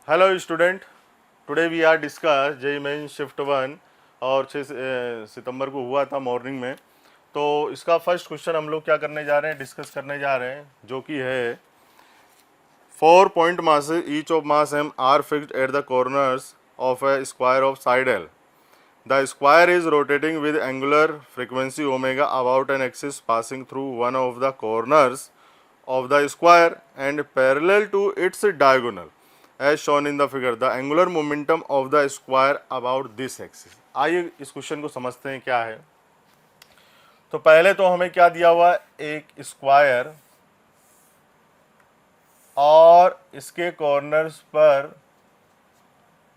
Hello student, today we are discuss JEE mains shift 1 और 6 सितंबर को हुआ था मॉर्निंग में। तो इसका फर्स्ट क्वेश्चन हम लोग क्या करने जा रहे हैं, डिस्कस करने जा रहे हैं, जो कि है 4 point masses each of mass m are fixed at the corners of a square of side L. The square is rotating with angular frequency omega about an axis passing through one of the corners of the square and parallel to its diagonal as shown in the figure. The angular momentum of the square about this axis. आइए इस question को समझते हैं क्या है। तो पहले तो हमें क्या दिया हुआ है, एक स्क्वायर और इसके कॉर्नर्स पर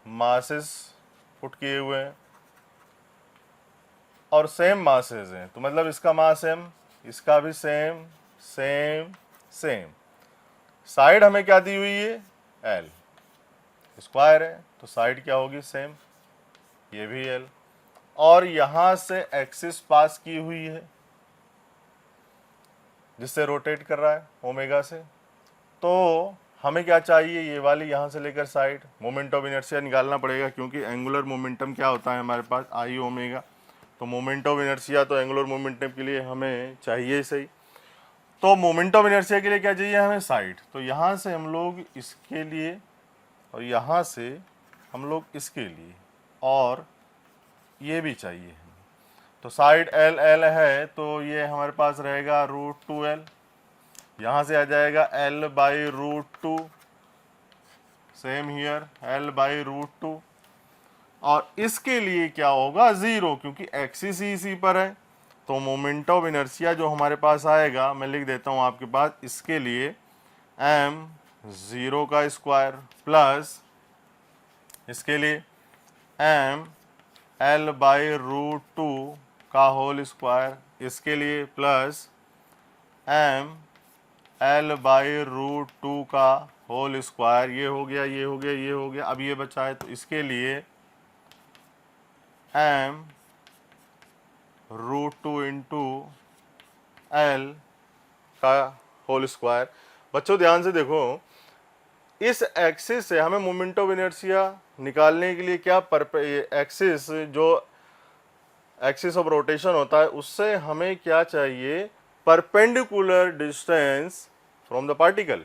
मासेस पुट किए हुए हैं और सेम मासेस हैं। तो मतलब इसका मास एम, इसका भी सेम सेम सेम। साइड हमें क्या दी हुई है, एल। स्क्वायर है तो साइड क्या होगी, सेम, ये भी एल। और यहां से एक्सिस पास की हुई है जिससे रोटेट कर रहा है ओमेगा से। तो हमें क्या चाहिए, ये वाली यहाँ से लेकर साइड मोमेंट ऑफ इनर्शिया निकालना पड़ेगा, क्योंकि एंगुलर मोमेंटम क्या होता है हमारे पास, आई ओमेगा। तो मोमेंट ऑफ इनर्शिया तो एंगुलर मोमेंटम के लिए हमें चाहिए सही। तो मोमेंट ऑफ इनर्शिया के लिए क्या चाहिए हमें, साइड। तो यहाँ से हम लोग इसके लिए और यहाँ से हम लोग इसके लिए और ये भी चाहिए। तो साइड एल एल है तो ये हमारे पास रहेगा √2l। यहाँ से आ जाएगा l by √2, same here l by √2। और इसके लिए क्या होगा, 0, क्योंकि एक्सिस ही इसी पर है। तो मोमेंट ऑफ इनर्शिया जो हमारे पास आएगा, मैं लिख देता हूँ आपके पास, इसके लिए m 0 का स्क्वायर प्लस इसके लिए m l बाई √2 का होल स्क्वायर, इसके लिए प्लस m l बाई √2 का होल स्क्वायर। ये हो गया, ये हो गया, ये हो गया। अब ये बचा है तो इसके लिए m √2 इंटू l का होल स्क्वायर। बच्चों ध्यान से देखो, इस एक्सिस से हमें मोमेंट ऑफ इनर्शिया निकालने के लिए क्या एक्सिस, जो एक्सिस ऑफ रोटेशन होता है, उससे हमें क्या चाहिए, perpendicular distance from the particle.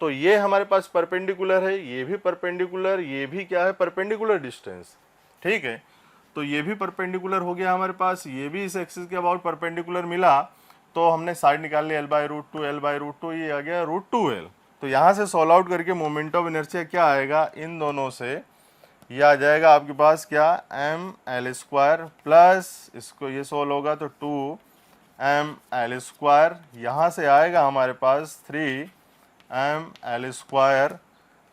तो ये हमारे पास परपेंडिकुलर है, ये भी परपेंडिकुलर, ये भी क्या है, परपेंडिकुलर डिस्टेंस। ठीक है, तो ये भी परपेंडिकुलर हो गया हमारे पास, ये भी इस एक्सिस के अबाउट परपेंडिकुलर मिला। तो हमने साइड निकाल ली, l बाई √2, l बाई √2, ये आ गया √2l। तो यहाँ से सॉल्व आउट करके मोमेंट ऑफ इनर्शिया क्या आएगा, इन दोनों से ये आ जाएगा आपके पास क्या, ml² प्लस इसको ये सोल्व होगा तो 2ml²। यहाँ से आएगा हमारे पास 3ml²।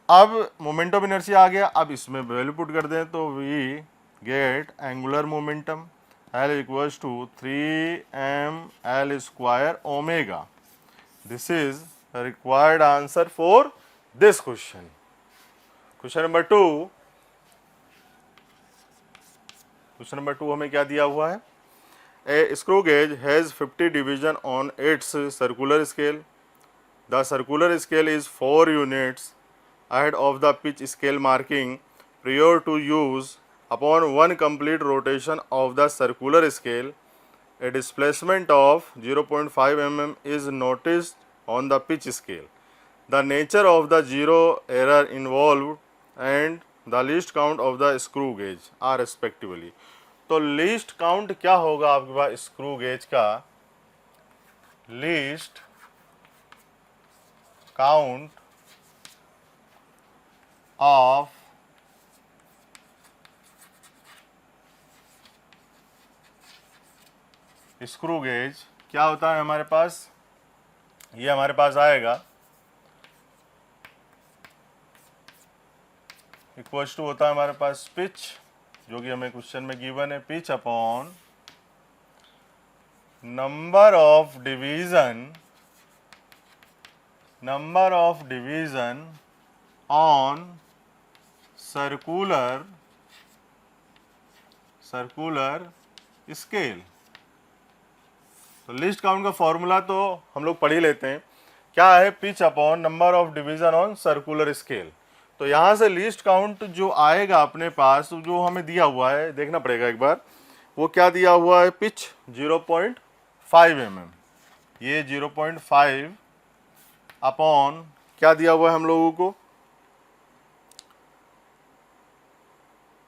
अब मोमेंट ऑफ इनर्शिया आ गया, अब इसमें वैल्यू पुट कर दें तो we get angular momentum L equals to 3ml² omega. This is required answer for this question. Question number 2, question number 2 हमें क्या दिया हुआ है, a screw gauge has 50 division on its circular scale. The circular scale is 4 units ahead of the pitch scale marking prior to use. Upon one complete rotation of the circular scale, a displacement of 0.5 mm is noticed on the pitch scale. The nature of the zero error involved and the least count of the screw gauge are respectively. तो least count क्या होगा आपके पास screw gauge का, least count of screw gauge क्या होता है हमारे पास, ये हमारे पास आएगा इक्वल्स टू होता है हमारे पास पिच, जो कि हमें क्वेश्चन में गिवन है, pitch upon number of division on circular scale. तो लीस्ट काउंट का फॉर्मूला तो हम लोग पढ़ ही लेते हैं, क्या है, pitch upon number of division on circular scale. तो यहाँ से लीस्ट काउंट जो आएगा अपने पास, जो हमें दिया हुआ है, देखना पड़ेगा एक बार, वो क्या दिया हुआ है, पिच 0.5 mm, ये 0.5 अपॉन क्या दिया हुआ है हम लोगों को,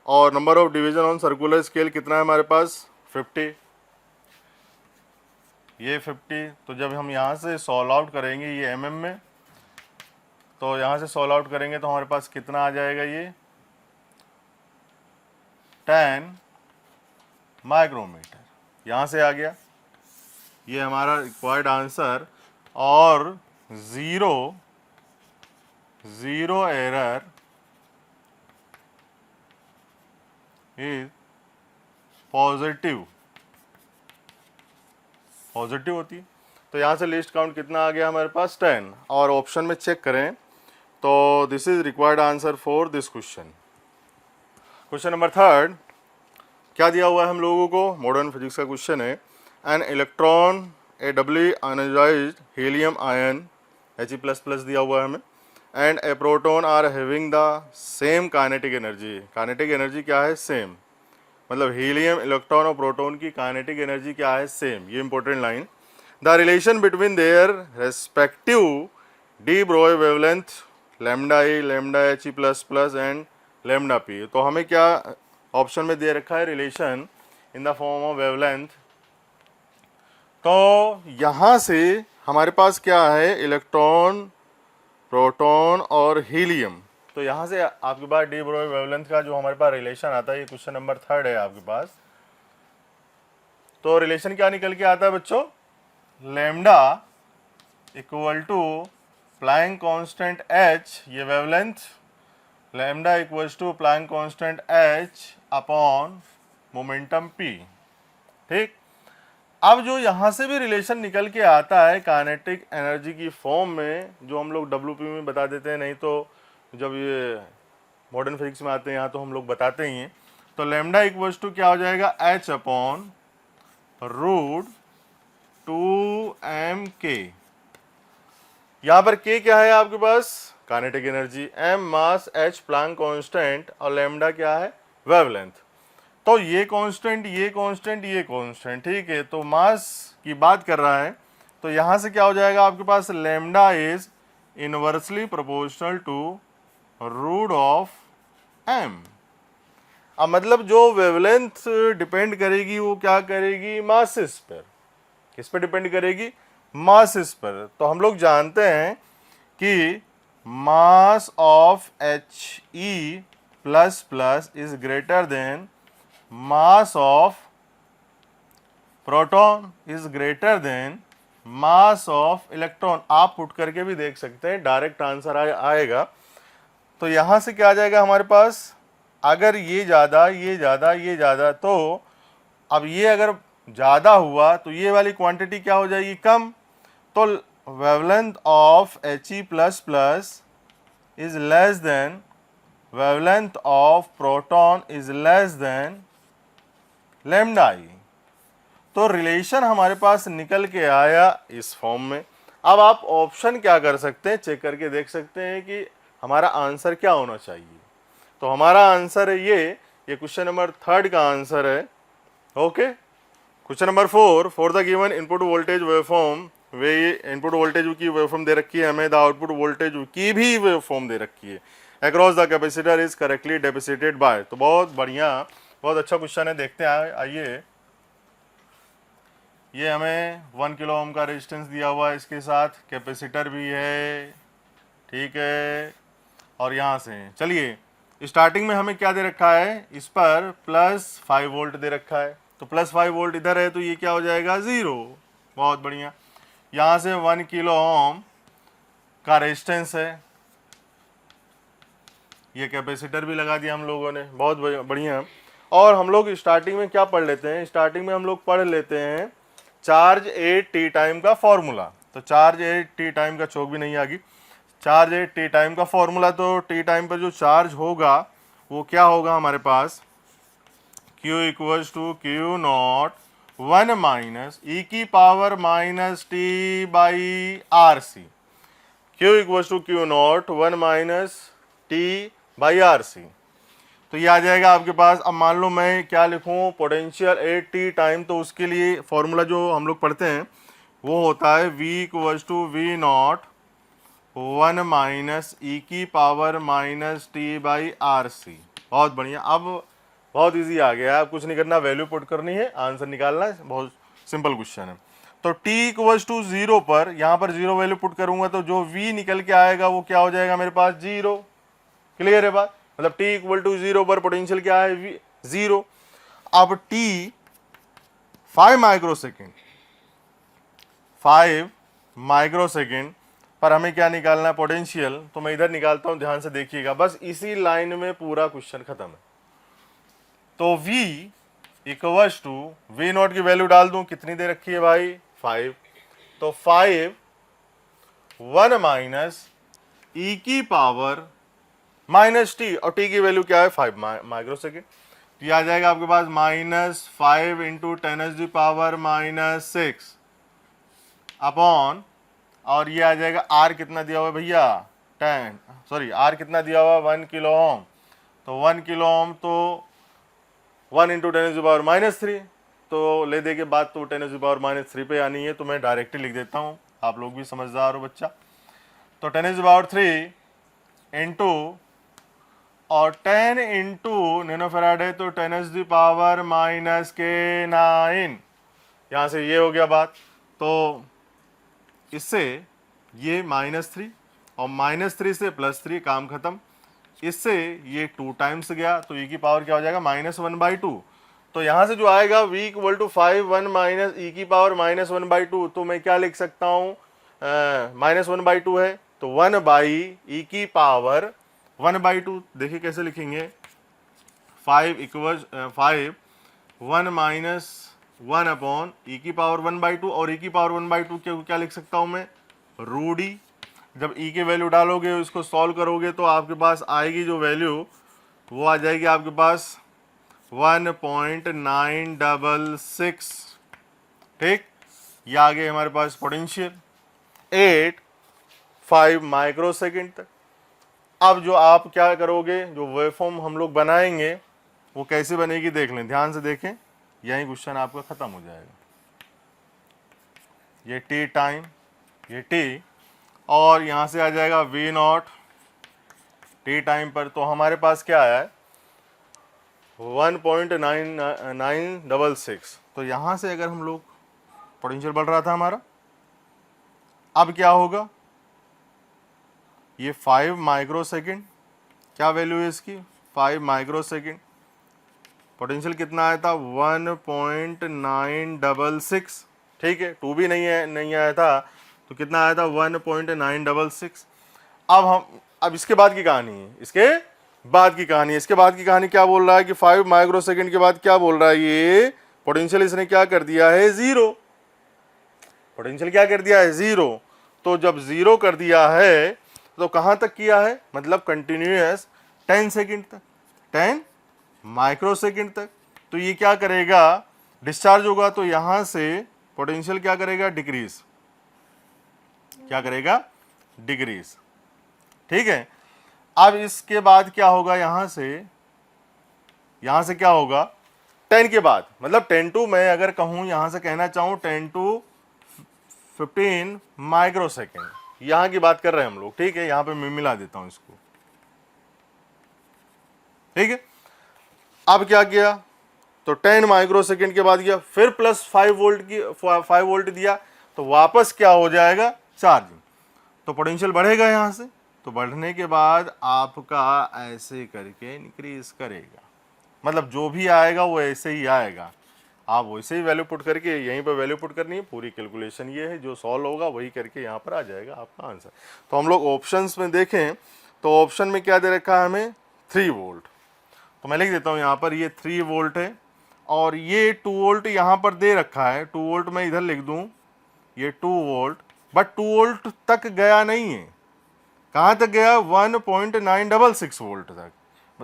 और number of division on circular scale कितना है हमारे पास, 50, ये 50। तो जब हम यहाँ से सॉल्व आउट करेंगे ये mm में, तो यहाँ से सॉल्व आउट करेंगे तो हमारे पास कितना आ जाएगा, ये 10 माइक्रोमीटर, यहाँ से आ गया ये हमारा रिक्वायर्ड आंसर। और ज़ीरो एरर इज पॉजिटिव होती है। तो यहाँ से लिस्ट काउंट कितना आ गया हमारे पास, 10। और ऑप्शन में चेक करें तो this is required answer for this question. Question number 3 क्या दिया हुआ है हम लोगों को, मॉडर्न फिजिक्स का क्वेश्चन है। An electron a doubly ionized helium ion He++ दिया हुआ है हमें, and a proton or having the same kinetic energy. Kinetic energy क्या है, सेम, मतलब हीलियम, इलेक्ट्रॉन और प्रोटॉन की काइनेटिक एनर्जी क्या है, सेम। ये important line. The relation between their respective de Broglie wavelength lambda e, lambda He++ and lambda p. तो हमें क्या ऑप्शन में दे रखा है, relation in the form of wavelength. तो यहाँ से हमारे पास क्या है, इलेक्ट्रॉन, प्रोटॉन और हीलियम। तो यहाँ से आपके पास डी ब्रोई वेवलेंथ का जो हमारे पास रिलेशन आता है, ये क्वेश्चन नंबर 3 है आपके पास। तो रिलेशन क्या निकल के आता है बच्चों, lambda equal to Planck constant h, ये wavelength, lambda equal to Planck constant h upon momentum p। ठीक, अब जो यहाँ से भी रिलेशन निकल के आता है काइनेटिक एनर्जी की फॉर्म में, जो हम लोग WP में बता देते हैं, नहीं तो जब ये मॉडर्न फिजिक्स में आते हैं यहाँ तो हम लोग बताते ही हैं। तो लैम्डा इक्वल्स टू क्या हो जाएगा, h अपॉन रूट 2mk। यहाँ पर k क्या है आपके पास, काइनेटिक एनर्जी, m मास, h प्लैंक कांस्टेंट और लैम्डा क्या है, वेवलेंथ। तो ये कांस्टेंट, ये कांस्टेंट, ये कांस्टेंट, ठीक है। तो मास की बात कर रहा है, तो यहाँ से क्या हो जाएगा आपके पास, lambda is inversely proportional to root of m। अब मतलब जो वेवलेंथ डिपेंड करेगी वो क्या करेगी, मासेस पर। किस पर डिपेंड करेगी, मासेस पर। तो हम लोग जानते हैं कि mass of He++ is greater then mass of proton is greater then mass of electron. आप पुट करके भी देख सकते हैं, डायरेक्ट आंसर आएगा। तो यहाँ से क्या आ जाएगा हमारे पास, अगर ये ज़्यादा, ये ज़्यादा, ये ज़्यादा, तो अब ये अगर ज़्यादा हुआ तो ये वाली क्वांटिटी क्या हो जाएगी, कम। तो wavelength of He++ is less than wavelength of proton is less than lambda e. तो रिलेशन हमारे पास निकल के आया इस फॉर्म में। अब आप ऑप्शन क्या कर सकते हैं, चेक करके देख सकते हैं कि हमारा आंसर क्या होना चाहिए। तो हमारा आंसर है ये क्वेश्चन नंबर 3 का आंसर है। Okay, question number 4, for the given input voltage waveform, way input voltage की वेवफॉर्म दे रखी है हमें, द आउटपुट वोल्टेज की भी वेवफॉर्म दे रखी है, across the capacitor is correctly depicted by. तो बहुत बढ़िया, बहुत अच्छा क्वेश्चन है, देखते हैं। आइए, ये हमें 1 किलो ओम का रेजिस्टेंस दिया हुआ है, इसके साथ कैपेसिटर भी है, ठीक है। और यहाँ से चलिए, स्टार्टिंग में हमें क्या दे रखा है, इस पर +5 वोल्ट दे रखा है। तो +5 वोल्ट इधर है, तो ये क्या हो जाएगा, 0। बहुत बढ़िया। यहाँ से 1 किलो ओम का रेजिस्टेंस है, ये कैपेसिटर भी लगा दिया हम लोगों ने, बहुत बढ़िया। और हम लोग स्टार्टिंग में क्या पढ़ लेते हैं, स्टार्टिंग में हम लोग पढ़ लेते हैं चार्ज एट टी टाइम का फॉर्मूला। तो चार्ज एट टी टाइम का, चौक भी नहीं आ गई, चार्ज एट टी टाइम का फॉर्मूला। तो टी टाइम पर जो चार्ज होगा वो क्या होगा हमारे पास, Q equals to Q nought 1 minus e की power minus t by r c, q equal to q nought 1 minus t by r c. तो ये आ जाएगा आपके पास। अब मान लो मैं क्या लिखूं, पोटेंशियल एट टी टाइम, तो उसके लिए फॉर्मूला जो हम लोग पढ़ते हैं वो होता है v equals to v nought 1 minus e की power minus t by r c. बहुत बढ़िया, अब बहुत इजी आ गया, अब कुछ नहीं करना, वैल्यू पुट करनी है, आंसर निकालना है, बहुत सिंपल क्वेश्चन है। तो t इक्वल्स टू 0 पर, यहाँ पर 0 वैल्यू पुट करूंगा तो जो v निकल के आएगा वो क्या हो जाएगा मेरे पास, 0। क्लियर है बात, मतलब t इक्वल टू 0 पर पोटेंशियल क्या है, 0। अब t 5 माइक्रोसेकेंड, 5 माइक्रोसेकेंड पर हमें क्या निकालना है, पोटेंशियल। तो मैं इधर निकालता हूं, ध्यान से देखिएगा, बस इसी लाइन में पूरा क्वेश्चन खत्म है। तो v equals to v naught की वैल्यू डाल दूं, कितनी दे रखी है भाई, 5। तो 5 1 माइनस ई की पावर माइनस टी, और टी की वैल्यू क्या है, 5 माइक्रोसेकेंड। तो ये आ जाएगा आपके पास -5 इंटू 10⁻⁻⁻⁶ अपॉन, और ये आ जाएगा आर कितना दिया हुआ है भैया, आर कितना दिया हुआ है, 1 किलो ओम। तो 1 किलो ओम तो 1 इंटू 10⁻⁻3, तो ले दे के बाद तो 10⁻⁻3 पे आनी है, तो मैं डायरेक्टली लिख देता हूँ, आप लोग भी समझदार हो बच्चा। तो 10⁻3 इंटू और 10 इंटू नैनोफैराड है तो 10⁻⁻⁹ यहाँ से ये हो गया बात। तो इससे ये -3 और -3 से +3, काम खत्म। इससे ये 2 टाइम्स गया तो e की पावर क्या हो जाएगा, -1/2। तो यहाँ से जो आएगा v equal to 5 1 minus e की पावर -1/2, तो मैं क्या लिख सकता हूँ, -1/2 है तो 1/e की पावर 1/2। देखिए कैसे लिखेंगे, 5 1 माइनस 1 अपॉन ई की पावर 1/2, और ई की पावर 1/2 क्या लिख सकता हूं मैं, √e। जब ई की वैल्यू डालोगे, इसको सॉल्व करोगे तो आपके पास आएगी जो वैल्यू, वो आ जाएगी आपके पास 1.966। ठीक, ये आ गए हमारे पास पोटेंशियल 5 माइक्रोसेकेंड तक। अब जो आप क्या करोगे, जो वेवफॉर्म हम लोग बनाएंगे वो कैसे बनेगी देख लें, ध्यान से देखें, यही क्वेश्चन आपका खत्म हो जाएगा। ये टी टाइम, ये टी, और यहाँ से आ जाएगा वी नॉट टी टाइम पर। तो हमारे पास क्या आया है, 1.9966। तो यहाँ से अगर हम लोग, पोटेंशियल बढ़ रहा था हमारा, अब क्या होगा, ये 5 माइक्रोसेकेंड, क्या वैल्यू है इसकी, 5 माइक्रोसेकेंड। पोटेंशियल कितना आया था, 1.966। ठीक है, 2 भी नहीं आया था, तो कितना आया था, 1.966। अब इसके बाद की कहानी है, इसके बाद की कहानी क्या बोल रहा है कि 5 माइक्रोसेकेंड के बाद क्या बोल रहा है, ये पोटेंशियल इसने क्या कर दिया है, 0। पोटेंशियल क्या कर दिया है, 0। तो जब 0 कर दिया है तो कहां तक किया है, मतलब कंटिन्यूअस 10 सेकेंड तक, 10 माइक्रोसेकेंड तक। तो ये क्या करेगा, डिस्चार्ज होगा, तो यहां से पोटेंशियल क्या करेगा, डिक्रीज, क्या करेगा, डिक्रीज। ठीक है, अब इसके बाद क्या होगा, यहां से क्या होगा, 10 के बाद, मतलब 10 टू, मैं अगर कहूं यहां से कहना चाहूं 10 टू 15 माइक्रोसेकेंड, यहां की बात कर रहे हैं हम लोग। ठीक है, यहां पे मैं मिला देता हूं इसको। ठीक है, अब क्या किया, तो 10 माइक्रोसेकेंड के बाद किया, फिर +5 वोल्ट दिया, तो वापस क्या हो जाएगा, चार्जिंग। तो पोटेंशियल बढ़ेगा यहां से, तो बढ़ने के बाद आपका ऐसे करके इंक्रीज करेगा, मतलब जो भी आएगा वो ऐसे ही आएगा, आप वैसे ही वैल्यू पुट करके यहीं पर वैल्यू पुट करनी है, पूरी कैलकुलेशन ये है, जो सॉल्व होगा वही करके यहाँ पर आ जाएगा आपका आंसर। तो हम लोग ऑप्शंस में देखें तो ऑप्शन में क्या दे रखा है हमें, 3 वोल्ट। तो मैं लिख देता हूँ यहाँ पर, ये 3 वोल्ट है, और ये 2 वोल्ट यहाँ पर दे रखा है, 2 वोल्ट मैं इधर लिख दूँ, ये 2 वोल्ट, बट 2 वोल्ट तक गया नहीं है, कहाँ तक गया, 1.966 वोल्ट तक,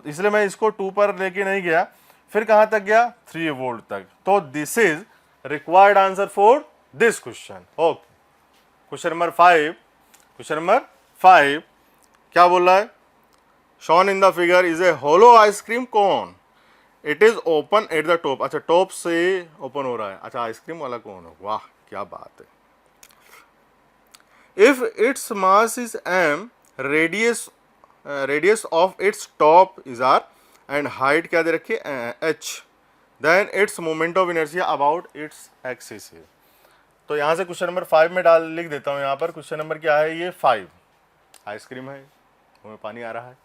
इसलिए मैं इसको 2 पर लेके नहीं गया, फिर कहाँ तक गया, 3 वोल्ट तक। तो this is required answer for this question. Okay, question number 5, question number 5 क्या बोल रहा है? Shown in the figure is a hollow ice cream cone, it is open at the top. अच्छा, टॉप से ओपन हो रहा है। अच्छा, आइसक्रीम वाला कोन है, वाह क्या बात है। If its mass is m, radius of its top is r and height क्या दे रखी है h, then its moment of inertia about its axis. तो यहाँ से क्वेश्चन नंबर 5 में लिख देता हूँ। यहाँ पर क्वेश्चन नंबर क्या है? ये 5 आइसक्रीम है, मुँह में पानी आ रहा है।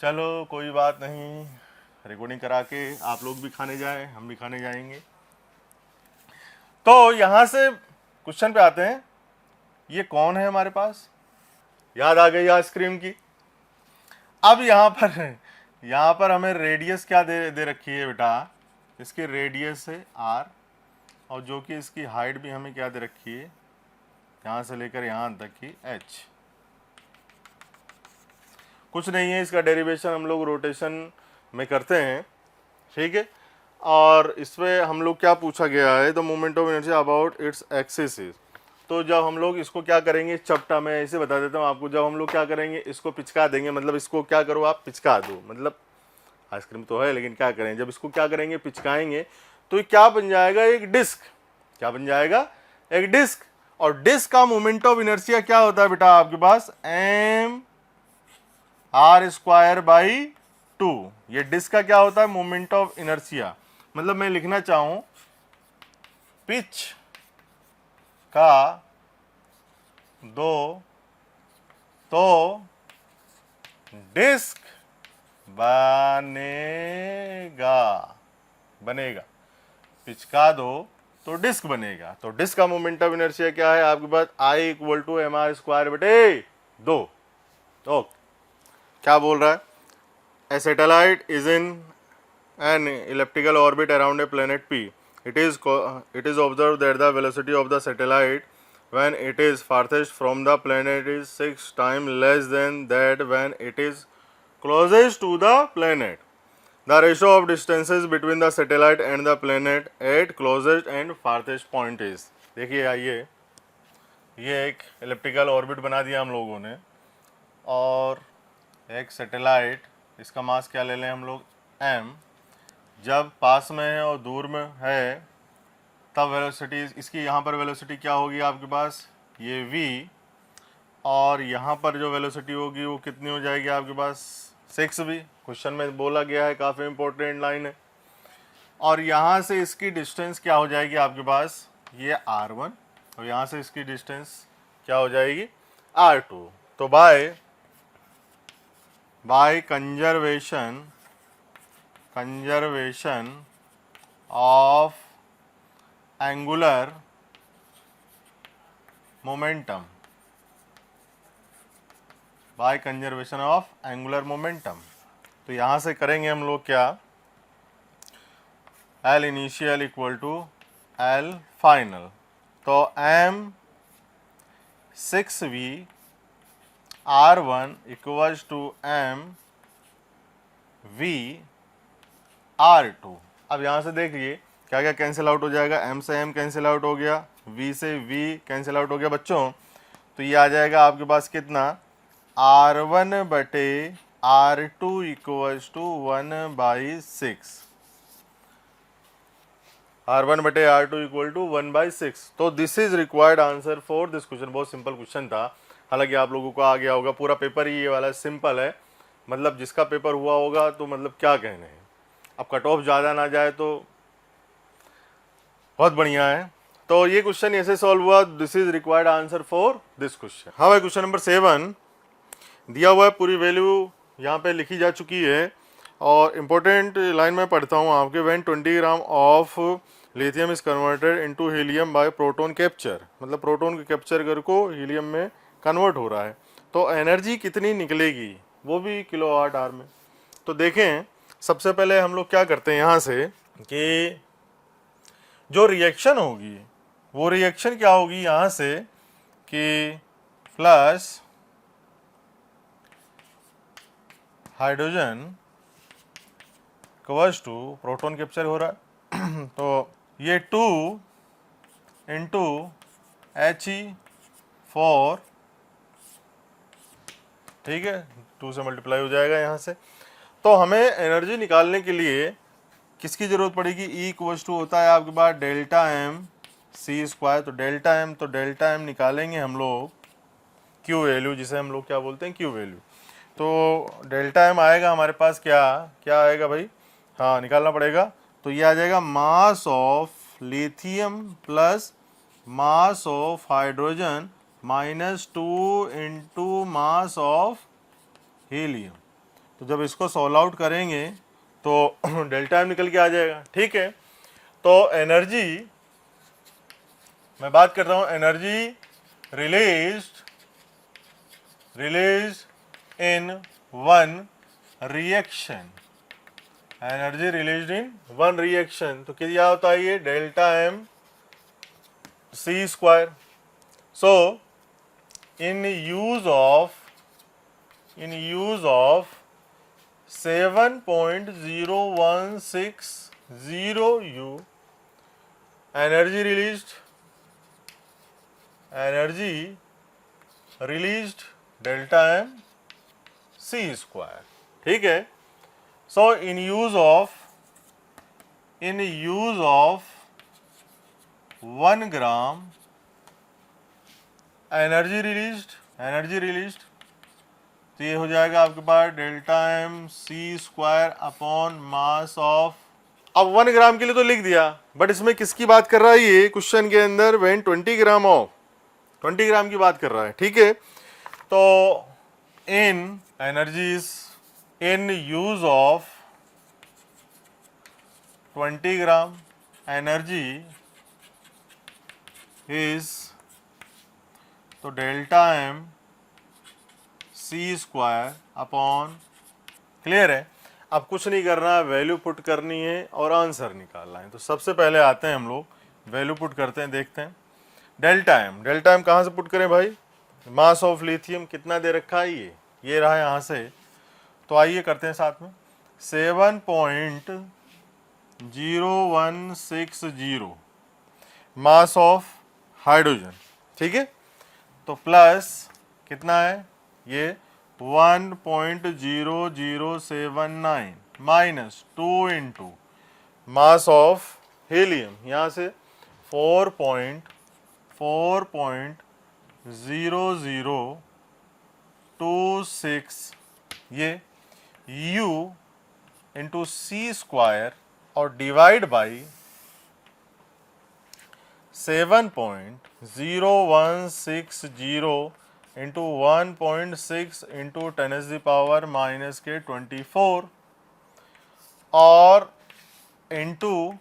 चलो कोई बात नहीं, रिकॉर्डिंग करा के आप लोग भी खाने जाए, हम भी खाने जाएंगे। तो यहाँ से क्वेश्चन पे आते हैं, ये कौन है हमारे पास? याद आ गई आइसक्रीम की। अब यहाँ पर हमें रेडियस क्या दे रखी है बेटा? इसकी रेडियस है r, और जो कि इसकी हाइट भी हमें क्या दे रखी है, यहाँ से लेकर यहाँ तक की h। कुछ नहीं है, इसका डेरिवेशन हम लोग रोटेशन में करते हैं, ठीक है। और इसमें हम लोग क्या पूछा गया है? The moment of inertia about its axis. तो जब हम लोग इसको क्या करेंगे, चपटा मैं ऐसे बता देता हूँ आपको, जब हम लोग क्या करेंगे, इसको पिचका देंगे, मतलब इसको क्या करो आप, पिचका दो, मतलब आइसक्रीम तो है लेकिन क्या करें, जब इसको क्या करेंगे, पिचकाएंगे, तो ये क्या बन जाएगा? एक डिस्क। क्या बन जाएगा? एक डिस्क। और डिस्क का मोमेंट ऑफ इनर्शिया क्या होता है बेटा आपके पास? mr²/2। ये डिस्क का क्या होता है? Moment of inertia. मतलब मैं लिखना चाहूं, पिच का दो तो डिस्क बनेगा। पिचका दो तो डिस्क बनेगा। तो डिस्क का मोमेंट ऑफ इनर्शिया क्या है आपके पास? I = mr²/2। तो क्या बोल रहा है? A satellite is in an elliptical orbit around a planet P. It is observed that the velocity of the satellite when it is farthest from the planet is 6 times less than that when it is closest to the planet. The ratio of distances between the satellite and the planet at closest and farthest point is. देखिए आइए, ये एक elliptical orbit बना दिया हम लोगों ने, और एक सैटेलाइट, इसका मास क्या ले लें हम लोग? m। जब पास में है और दूर में है तब वेलोसिटी, इसकी यहाँ पर वेलोसिटी क्या होगी आपके पास? ये v, और यहाँ पर जो वेलोसिटी होगी वो कितनी हो जाएगी आपके पास? 6v। क्वेश्चन में बोला गया है, काफ़ी इंपॉर्टेंट लाइन है। और यहाँ से इसकी डिस्टेंस क्या हो जाएगी आपके पास? ये r1, और यहाँ से इसकी डिस्टेंस क्या हो जाएगी? r2। तो by conservation of angular momentum, by conservation of angular momentum, तो यहाँ से करेंगे हम लोग क्या? L initial equal to L final. तो m6v r1 equals to mv r2। अब यहाँ से देखिए क्या क्या कैंसिल आउट हो जाएगा? m से m कैंसिल आउट हो गया, v से v कैंसिल आउट हो गया बच्चों। तो ये आ जाएगा आपके पास कितना? r1/r2 equals to 1/6। r1/r2 equal to 1/6। तो this is required answer for this question. बहुत सिंपल क्वेश्चन था, हालांकि आप लोगों को आ गया होगा। पूरा पेपर ही ये वाला सिंपल है, मतलब जिसका पेपर हुआ होगा तो मतलब क्या कहने हैं। अब कट ऑफ ज़्यादा ना जाए तो बहुत बढ़िया है। तो ये क्वेश्चन ऐसे सॉल्व हुआ। This is required answer for this question. हाँ भाई, क्वेश्चन नंबर 7 दिया हुआ है, पूरी वैल्यू यहाँ पे लिखी जा चुकी है, और इम्पोर्टेंट लाइन में पढ़ता हूँ आपके। When 20 gram of lithium is converted into helium by proton capture, मतलब प्रोटॉन के कैप्चर कर को हीलियम में कन्वर्ट हो रहा है, तो एनर्जी कितनी निकलेगी, वो भी किलोवाट आवर में। तो देखें, सबसे पहले हम लोग क्या करते हैं यहाँ से कि जो रिएक्शन होगी वो रिएक्शन क्या होगी यहाँ से कि plus hydrogen equals to proton capture हो रहा है तो ये 2 इंटू He4, ठीक है, 2 से मल्टीप्लाई हो जाएगा यहाँ से। तो हमें एनर्जी निकालने के लिए किसकी ज़रूरत पड़ेगी? ई इक्वल्स टू होता है आपके पास डेल्टा एम सी स्क्वायर। तो डेल्टा एम निकालेंगे हम लोग क्यू वैल्यू, जिसे हम लोग क्या बोलते हैं, क्यू वैल्यू। तो डेल्टा एम आएगा हमारे पास क्या क्या आएगा भाई, हाँ निकालना पड़ेगा। तो ये आ जाएगा mass of lithium plus mass of hydrogen -2 into mass of helium. तो जब इसको सॉल्व आउट करेंगे तो डेल्टा एम निकल के आ जाएगा, ठीक है। तो एनर्जी, मैं बात कर रहा हूँ energy released in one reaction, energy released in one reaction. तो क्या होता है ये delta m c square. So in use of 7.0160 U, energy released delta m c square, ठीक है। So in use of 1 gram energy released, तो ये हो जाएगा आपके पास delta m c square upon mass of. अब 1 ग्राम के लिए तो लिख दिया, बट इसमें किसकी बात कर रहा है ये क्वेश्चन के अंदर? व्हेन 20 ग्राम ऑफ, 20 ग्राम की बात कर रहा है, ठीक है। तो in energies in use of 20 gram energy is, तो delta m c square upon, clear है। अब कुछ नहीं करना है, वैल्यू पुट करनी है और आंसर निकालना है। तो सबसे पहले आते हैं हम लोग, वैल्यू पुट करते हैं, देखते हैं। डेल्टा एम कहाँ से पुट करें भाई? मास ऑफ लिथियम कितना दे रखा है ये रहा यहाँ से। तो आइए करते हैं साथ में, 7.0160 मास ऑफ हाइड्रोजन, ठीक है। तो प्लस कितना है ये 1.0079 minus 2 into mass of helium, यहाँ से 4.0026 ये U इंटू सी स्क्वायर और डिवाइड बाई 7.0160 इंटू 1.6 इंटू 10⁻⁻⁻24 और इंटू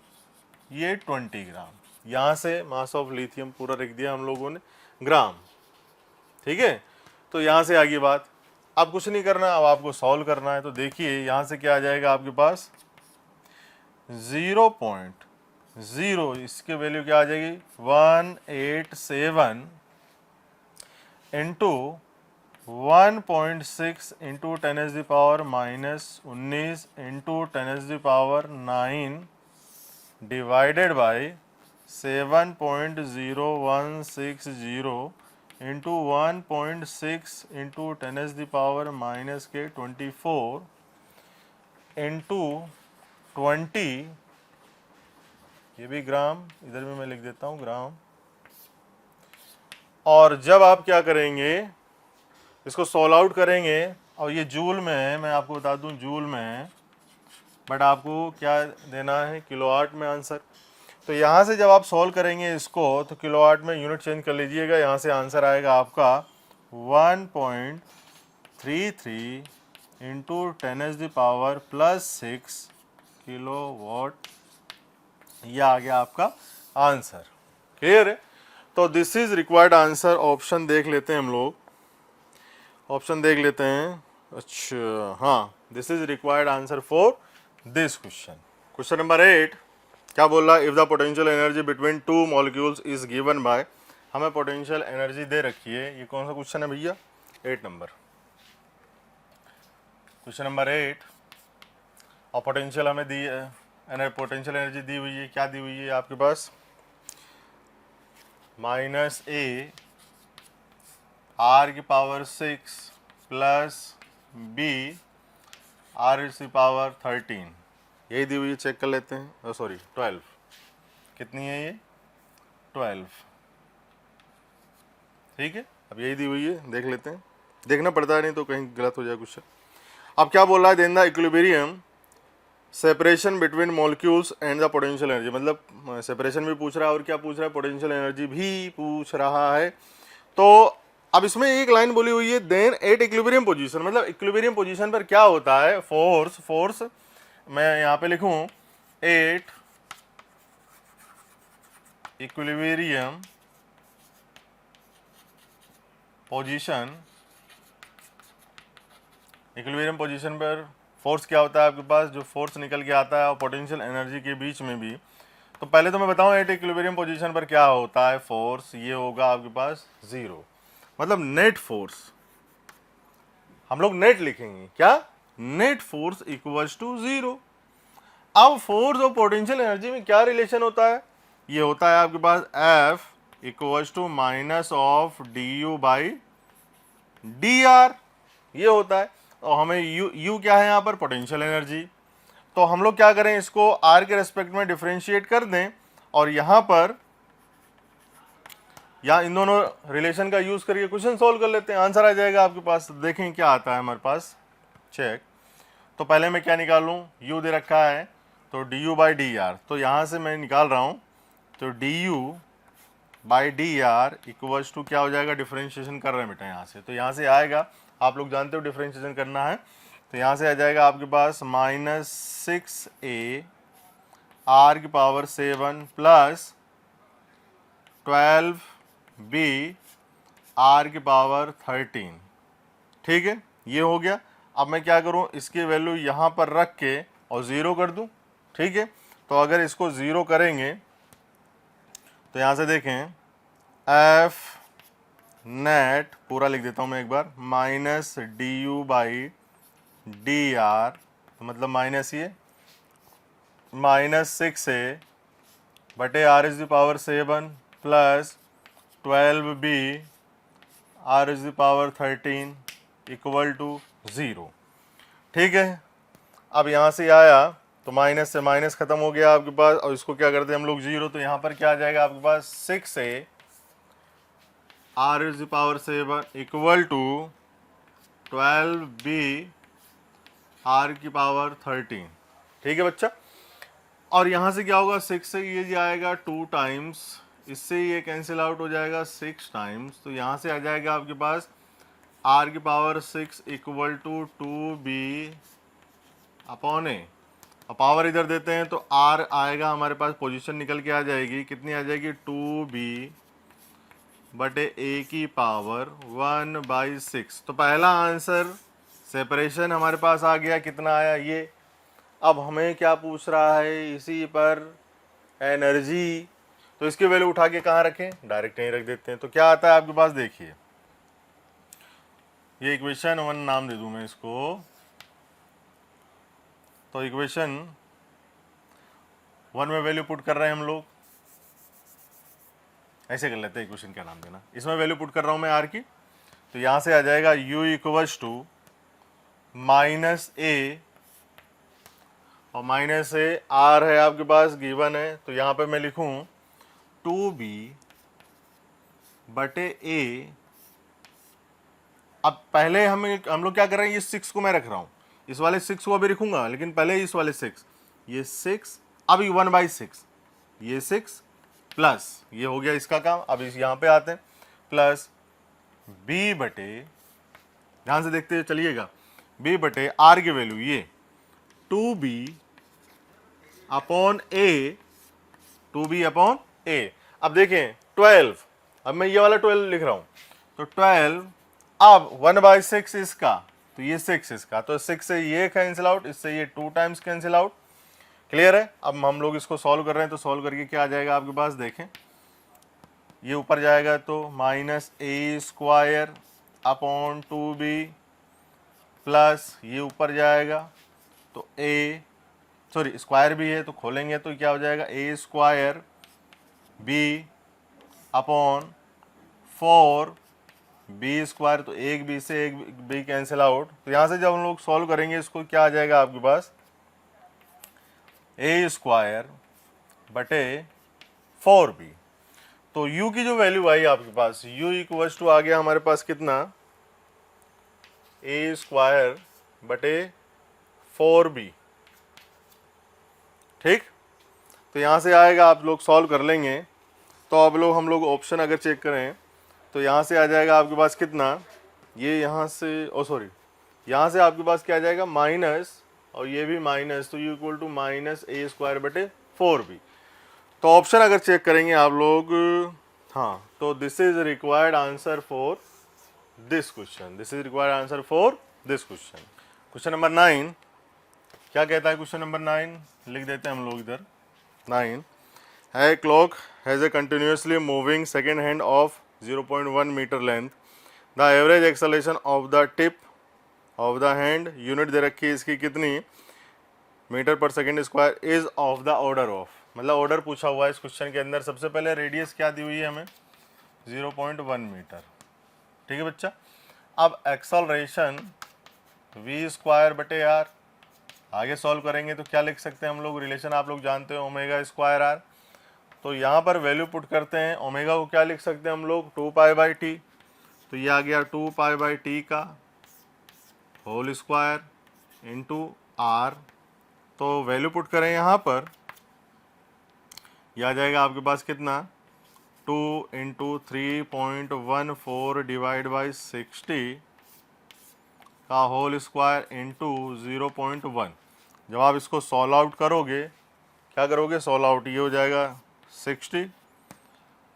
ये 20 ग्राम। यहाँ से मास ऑफ लिथियम पूरा लिख दिया हम लोगों ने ग्राम, ठीक है। तो यहाँ से आगे बात, अब कुछ नहीं करना, अब आपको सॉल्व करना है। तो देखिए यहाँ से क्या आ जाएगा आपके पास 0.0, इसके वैल्यू क्या आ जाएगी 187 into 1.6 into 10⁻⁻19 into 10⁻9 divided by 7.0160 into 1.6 into 10⁻⁻24 into 20, ये भी ग्राम, इधर भी मैं लिख देता हूँ ग्राम। और जब आप क्या करेंगे, इसको सॉल्व आउट करेंगे, और ये जूल में है, मैं आपको बता दूं जूल में है, बट आपको क्या देना है किलोवाट में आंसर। तो यहाँ से जब आप सॉल्व करेंगे इसको, तो किलोवाट में यूनिट चेंज कर लीजिएगा। यहाँ से आंसर आएगा आपका 1.33 इंटू 10⁻+6 किलोवाट, ये आ गया आपका आंसर, क्लियर है। तो this is required answer. Option देख लेते हैं हम लोग, ऑप्शन देख लेते हैं। अच्छा हाँ, this is required answer for this question. Question number 8 क्या बोल रहा है? If the potential energy between two molecules is given by, हमें पोटेंशियल एनर्जी दे रखी है। ये कौन सा क्वेश्चन है भैया? 8 नंबर, क्वेश्चन नंबर 8, और पोटेंशियल हमें दी है पोटेंशियल एनर्जी दी हुई है, क्या दी हुई है आपके पास, माइनस ए आर की power 6 plus b r is की पावर 13, यही दी हुई है, चेक कर लेते हैं, सॉरी 12, कितनी है ये 12, ठीक है। अब यही दी हुई है, देख लेते हैं, देखना पड़ता है नहीं तो कहीं गलत हो जाए कुछ। अब क्या बोल रहा है, then the equilibrium separation between molecules and the potential energy, मतलब सेपरेशन भी पूछ रहा है और क्या पूछ रहा है, पोटेंशियल एनर्जी भी पूछ रहा है। तो अब इसमें एक लाइन बोली हुई है, देन एट इक्विलिब्रियम पोजीशन, मतलब इक्विलिब्रियम पोजीशन पर क्या होता है, फोर्स मैं यहाँ पे लिखूं at equilibrium position, equilibrium position पर फोर्स क्या होता है आपके पास, जो फोर्स निकल के आता है और पोटेंशियल एनर्जी के बीच में भी। तो पहले तो मैं बताऊं एट इक्विलिब्रियम पोजीशन पर क्या होता है फोर्स, ये होगा आपके पास 0, मतलब नेट फोर्स, हम लोग नेट लिखेंगे, क्या, नेट फोर्स इक्वल्स टू 0। अब फोर्स और पोटेंशियल एनर्जी में क्या रिलेशन होता है, ये होता है आपके पास F equals to minus of du by dr, ये होता है। और हमें u क्या है यहाँ पर, पोटेंशियल एनर्जी। तो हम लोग क्या करें, इसको r के रेस्पेक्ट में डिफरेंशिएट कर दें और यहाँ पर इन दोनों रिलेशन का यूज करके क्वेश्चन सॉल्व कर लेते हैं, आंसर आ जाएगा आपके पास। देखें क्या आता है हमारे पास, चेक। तो पहले मैं क्या निकालूं, u दे रखा है तो du बाई डी आर, तो यहाँ से मैं निकाल रहा हूँ, तो du by d r equals to क्या हो जाएगा, डिफरेंशिएशन कर रहे हैं बेटा यहाँ से, तो यहाँ से आएगा, आप लोग जानते हो डिफरेंशिएशन करना है, तो यहाँ से आ जाएगा आपके पास -6a आर की पावर 7 प्लस 12b आर की पावर 13, ठीक है, ये हो गया। अब मैं क्या करूं, इसकी वैल्यू यहाँ पर रख के और 0 कर दूं, ठीक है। तो अगर इसको 0 करेंगे तो यहाँ से देखें एफ नेट पूरा लिख देता हूँ मैं एक बार, minus d u by d r, तो मतलब माइनस ये -6a बटे r is the power 7 plus 12b r is the power 13 equal to 0, ठीक है। अब यहाँ से आया तो माइनस से माइनस खत्म हो गया आपके पास, और इसको क्या करते हैं हम लोग 0, तो यहाँ पर क्या आ जाएगा आपके पास 6a r is the power 7 equal to 12b r की पावर 13, ठीक है बच्चा। और यहाँ से क्या होगा, 6 से ये जाएगा 2 टाइम्स, इससे ये कैंसिल आउट हो जाएगा 6 टाइम्स, तो यहाँ से आ जाएगा आपके पास r की power 6 equal to 2b upon a, और पावर इधर देते हैं तो r आएगा हमारे पास, पोजीशन निकल के आ जाएगी, कितनी आ जाएगी 2b बटे a की पावर 1/6। तो पहला आंसर सेपरेशन हमारे पास आ गया, कितना आया ये। अब हमें क्या पूछ रहा है, इसी पर एनर्जी, तो इसकी वैल्यू उठा के कहाँ रखें, डायरेक्ट यहीं रख देते हैं। तो क्या आता है आपके पास, देखिए ये इक्वेशन 1 नाम दे दूं मैं इसको, तो इक्वेशन 1 में वैल्यू पुट कर रहे हैं हम लोग, ऐसे कर लेते हैं, इक्वेशन क्या नाम देना, इसमें वैल्यू पुट कर रहा हूं मैं आर की, तो यहां से आ जाएगा u इक्वल्स टू -a, और -a r है आपके पास गिवन है, तो यहां पे मैं लिखूं 2b बटे a। अब पहले हम लोग क्या कर रहे हैं, ये 6 को मैं रख रहा हूं, इस वाले 6 को अभी लिखूंगा, लेकिन पहले इस वाले 6, ये 6 अभी 1/6, ये 6 प्लस ये हो गया इसका काम। अब इस यहाँ पे आते हैं, प्लस b बटे, ध्यान से देखते चलिएगा, b बटे r की वैल्यू ये 2b upon a, 2b upon a। अब देखें 12, अब मैं ये वाला 12 लिख रहा हूं, तो 12, अब 1/6 इसका, तो ये 6 इसका, तो 6 से ये कैंसिल आउट, इससे ये 2 टाइम्स कैंसिल आउट, क्लियर है। अब हम लोग इसको सॉल्व कर रहे हैं, तो सॉल्व करके क्या आ जाएगा आपके पास, देखें ये ऊपर जाएगा तो -a² अपॉन 2b प्लस ये ऊपर जाएगा तो a सॉरी स्क्वायर भी है तो खोलेंगे तो क्या हो जाएगा a square b upon 4 b square, तो एक बी से एक बी कैंसिल आउट। तो यहाँ से जब हम लोग सॉल्व करेंगे इसको क्या आ जाएगा आपके पास ए स्क्वायर बटे 4b। तो u की जो वैल्यू आई आपके पास u इक्वल्स टू आ गया हमारे पास कितना ए स्क्वायर बटे 4b। ठीक, तो यहाँ से आएगा, आप लोग सॉल्व कर लेंगे। तो अब लोग हम लोग ऑप्शन अगर चेक करें तो यहाँ से आ जाएगा आपके पास कितना, ये यहाँ से यहाँ से आपके पास क्या आ जाएगा माइनस, और ये भी माइनस, तो u equal to minus a square बटे 4b। तो ऑप्शन अगर चेक करेंगे आप लोग, हाँ, तो this is required answer for this question, this is required answer for this question. Question number 9 क्या कहता है, क्वेश्चन नंबर 9 लिख देते हैं हम लोग इधर। 9 है clock has a continuously moving second hand of 0.1 metre length, the average acceleration of the tip of the hand, unit दे रखी है इसकी कितनी मीटर पर second square, is of the order of, मतलब ऑर्डर पूछा हुआ है इस क्वेश्चन के अंदर। सबसे पहले रेडियस क्या दी हुई है हमें 0.1 मीटर, ठीक है बच्चा। अब एक्सेलरेशन v स्क्वायर बटे आर, आगे सॉल्व करेंगे तो क्या लिख सकते हैं हम लोग, रिलेशन आप लोग जानते हो ओमेगा स्क्वायर आर। तो यहाँ पर वैल्यू पुट करते हैं, ओमेगा को क्या लिख सकते हैं हम लोग 2 पाई बाई टी, तो ये आ गया 2 पाई बाई टी का होल स्क्वायर इंटू आर। तो वैल्यू पुट करें यहाँ पर, यह आ जाएगा आपके पास कितना 2 इंटू 3.14 डिवाइड बाई 60 का होल स्क्वायर इंटू 0.1। जब आप इसको सॉल्व आउट करोगे, क्या करोगे सॉल्व आउट, ये हो जाएगा 60,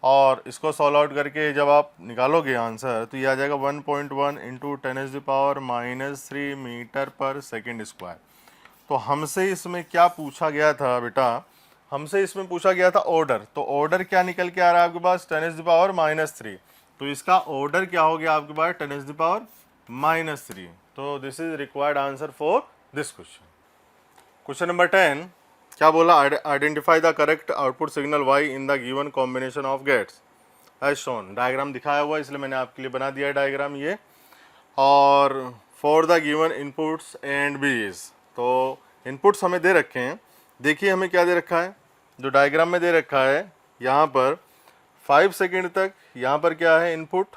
और इसको सॉल्व आउट करके जब आप निकालोगे आंसर तो ये आ जाएगा 1.1 इंटू 10⁻³ मीटर पर सेकेंड स्क्वायर। तो हमसे इसमें क्या पूछा गया था बेटा, हमसे इसमें पूछा गया था ऑर्डर, तो ऑर्डर क्या निकल के आ रहा है आपके पास 10⁻³ तो इसका ऑर्डर क्या हो गया आपके पास 10⁻³ तो this is required answer for this question. Question number 10 क्या बोला, identify the correct output signal y in the given combination of gates as shown. Diagram दिखाया हुआ है इसलिए मैंने आपके लिए बना दिया डायग्राम ये, और for the given inputs and बीज, तो इनपुट्स हमें दे रखे हैं। देखिए हमें क्या दे रखा है, जो डायग्राम में दे रखा है यहाँ पर 5 सेकेंड तक, यहाँ पर क्या है इनपुट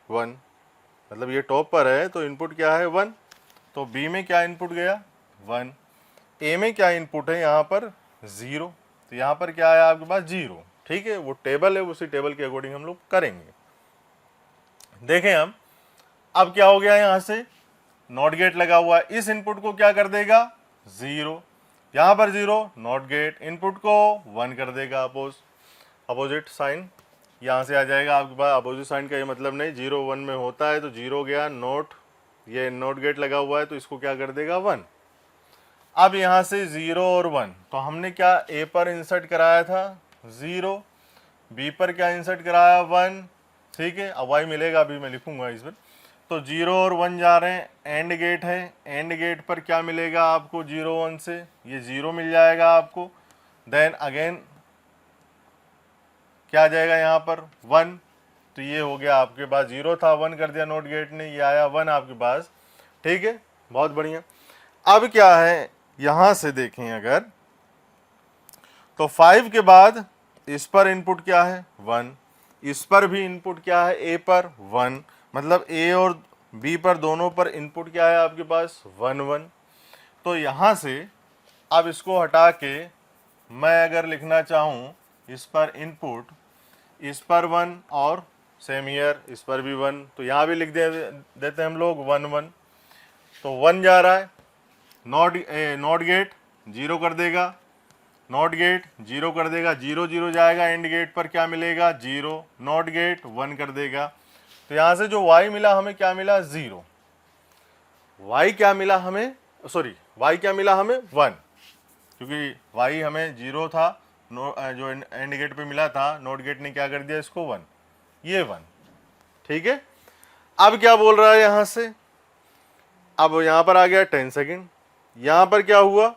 1, मतलब ये टॉप पर है तो इनपुट क्या है 1, तो बी में क्या इनपुट गया 1, ए में क्या इनपुट है यहाँ पर 0, तो यहाँ पर क्या है आपके पास 0, ठीक है। वो टेबल है, उसी टेबल के अकॉर्डिंग हम लोग करेंगे। देखें हम, अब क्या हो गया, यहाँ से नॉट गेट लगा हुआ है, इस इनपुट को क्या कर देगा 0, यहाँ पर 0 नॉट गेट, इनपुट को 1 कर देगा अपोजिट साइन, यहाँ से आ जाएगा आपके पास अपोजिट साइन का ये मतलब नहीं 0 1 में होता है, तो 0 गया नोट, ये नॉट गेट लगा हुआ है तो इसको क्या कर देगा 1। अब यहाँ से 0 और 1, तो हमने क्या ए पर इंसर्ट कराया था 0, बी पर क्या इंसर्ट कराया 1, ठीक है। अब वाई मिलेगा, अभी मैं लिखूंगा इस पर। तो 0 और 1 जा रहे हैं, एंड गेट है, एंड गेट पर क्या मिलेगा आपको 0 1 से, ये 0 मिल जाएगा आपको। देन अगेन क्या आ जाएगा यहाँ पर 1, तो ये हो गया आपके पास 0 था 1 कर दिया नोट गेट ने, ये आया 1 आपके पास, ठीक है, बहुत बढ़िया। अब क्या है, यहाँ से देखें अगर तो 5 के बाद इस पर इनपुट क्या है 1, इस पर भी इनपुट क्या है ए पर 1, मतलब ए और बी पर दोनों पर इनपुट क्या है आपके पास 1 1। तो यहाँ से अब इसको हटा के मैं अगर लिखना चाहूँ इस पर इनपुट, इस पर 1 और सेम ईयर इस पर भी 1, तो यहाँ भी लिख देते हैं हम लोग 1 1। तो 1 जा रहा है, नॉट गेट 0 कर देगा, नॉट गेट 0 कर देगा, 0 0 जाएगा, एंड गेट पर क्या मिलेगा 0, नॉट गेट 1 कर देगा। तो यहाँ से जो y मिला हमें क्या मिला 0, y क्या मिला हमें, सॉरी y क्या मिला हमें 1, क्योंकि y हमें 0 था, जो एंड गेट पे मिला था, नॉट गेट ने क्या कर दिया इसको 1, ये 1, ठीक है। अब क्या बोल रहा है यहाँ से, अब यहाँ पर आ गया 10 सेकेंड, यहाँ पर क्या हुआ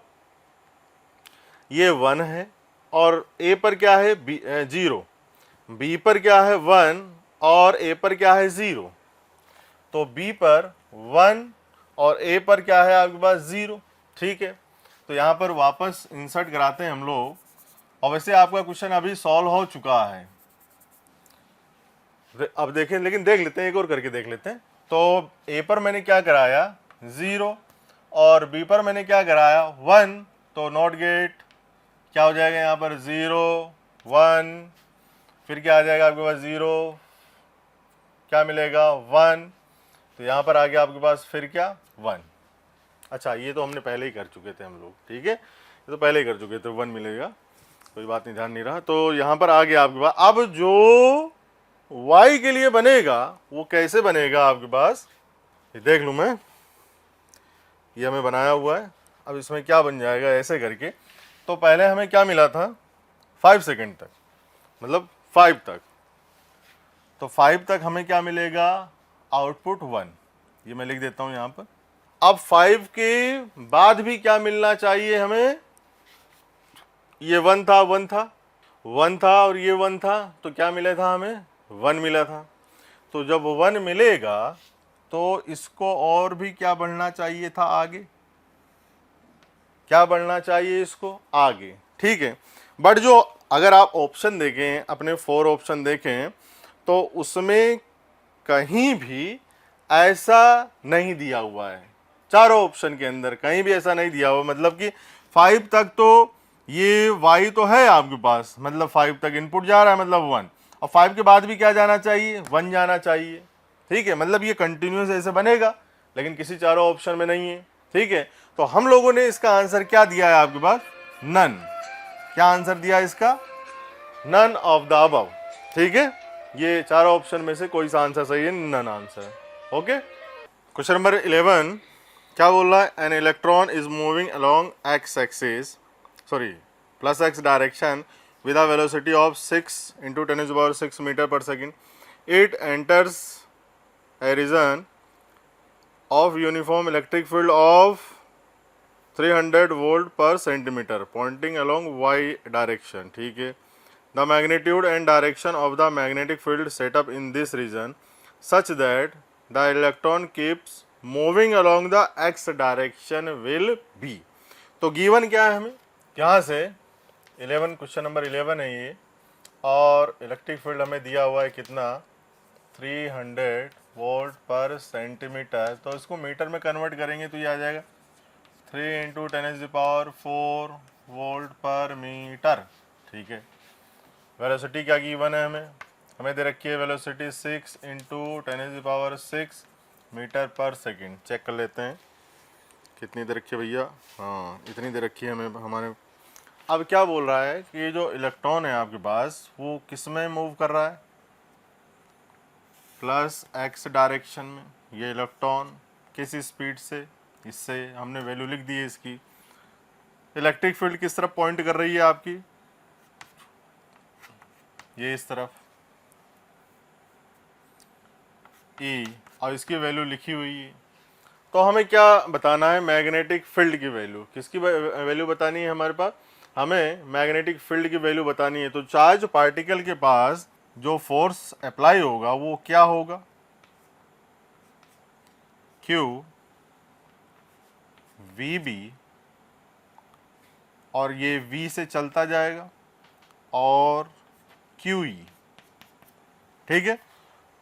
ये 1 है, और ए पर क्या है 0, बी पर क्या है 1 और ए पर क्या है 0। तो बी पर 1 और ए पर क्या है आपके पास 0। ठीक है, तो यहाँ पर वापस इंसर्ट कराते हैं हम लोग, और वैसे आपका क्वेश्चन अभी सॉल्व हो चुका है। अब देखें, लेकिन देख लेते हैं, एक और करके देख लेते हैं। तो ए पर मैंने क्या कराया 0 और बी पर मैंने क्या कराया 1, तो नॉट गेट क्या हो जाएगा यहाँ पर 0 1, फिर क्या आ जाएगा आपके पास 0, क्या मिलेगा 1, तो यहाँ पर आ गया आपके पास फिर क्या 1। अच्छा, ये तो हमने पहले ही कर चुके थे हम लोग, ठीक है, ये तो पहले ही कर चुके थे, 1 मिलेगा, कोई बात नहीं, ध्यान नहीं रहा। तो यहाँ पर आ गया आपके पास। अब जो y के लिए बनेगा वो कैसे बनेगा आपके पास, ये देख लूँ मैं, ये हमें बनाया हुआ है। अब इसमें क्या बन जाएगा ऐसे करके, तो पहले हमें क्या मिला था 5 सेकंड तक, मतलब 5 तक, तो 5 तक हमें क्या मिलेगा आउटपुट 1, ये मैं लिख देता हूँ यहाँ पर। अब 5 के बाद भी क्या मिलना चाहिए हमें, ये 1 था 1 था 1 था और ये 1 था, तो क्या मिला था हमें 1 मिला था। तो जब 1 मिलेगा तो इसको और भी क्या बढ़ना चाहिए था आगे, क्या बढ़ना चाहिए इसको आगे, ठीक है। बट जो अगर आप ऑप्शन देखें, अपने 4 ऑप्शन देखें, तो उसमें कहीं भी ऐसा नहीं दिया हुआ है, चारों ऑप्शन के अंदर कहीं भी ऐसा नहीं दिया हुआ। मतलब कि 5 तक तो ये y तो है आपके पास, मतलब 5 तक इनपुट जा रहा है, मतलब 1, और 5 के बाद भी क्या जाना चाहिए 1 जाना चाहिए, ठीक है। मतलब ये कंटिन्यूस ऐसे बनेगा, लेकिन किसी चारों ऑप्शन में नहीं है, ठीक है। तो हम लोगों ने इसका आंसर क्या दिया है आपके पास, नन। क्या आंसर दिया इसका, नन ऑफ द अबव, ठीक है। ये चारों ऑप्शन में से कोई सा आंसर सही है, नन आंसर है। ओके, क्वेश्चन नंबर 11 क्या बोल रहा है, an electron is moving along x axis, sorry plus x direction with a velocity of 6 into 10⁻⁶ meter per second. It enters a region of uniform electric field of 300 volt per centimeter pointing along y direction, ठीक है। The magnitude and direction of the magnetic field set up in this region such that the electron keeps moving along the x direction will be। तो given क्या है हमें, यहाँ से 11, question number 11 है ये, और इलेक्ट्रिक फील्ड हमें दिया हुआ है कितना 300 वोल्ट पर सेंटीमीटर। तो इसको मीटर में कन्वर्ट करेंगे तो ये आ जाएगा 3 × 10⁴ वोल्ट पर मीटर, ठीक है। वेलोसिटी क्या गिवन है हमें दे रखी है वेलोसिटी 6 × 10⁶ मीटर पर सेकंड। चेक कर लेते हैं कितनी दे रखी है भैया, हाँ इतनी दे रखी है हमें हमारे। अब क्या बोल रहा है कि ये जो इलेक्ट्रॉन है आपके पास वो किस में मूव कर रहा है, प्लस एक्स डायरेक्शन में। ये इलेक्ट्रॉन किस स्पीड से, इससे हमने वैल्यू लिख दी है इसकी। इलेक्ट्रिक फील्ड किस तरफ पॉइंट कर रही है आपकी, ये इस तरफ ई, और इसकी वैल्यू लिखी हुई है। तो हमें क्या बताना है, मैग्नेटिक फील्ड की वैल्यू। किसकी वैल्यू बतानी है हमारे पास, हमें मैग्नेटिक फील्ड की वैल्यू बतानी है। तो चार्ज पार्टिकल के पास जो फोर्स अप्लाई होगा वो क्या होगा, Q VB, और ये V से चलता जाएगा, और QE, ठीक है।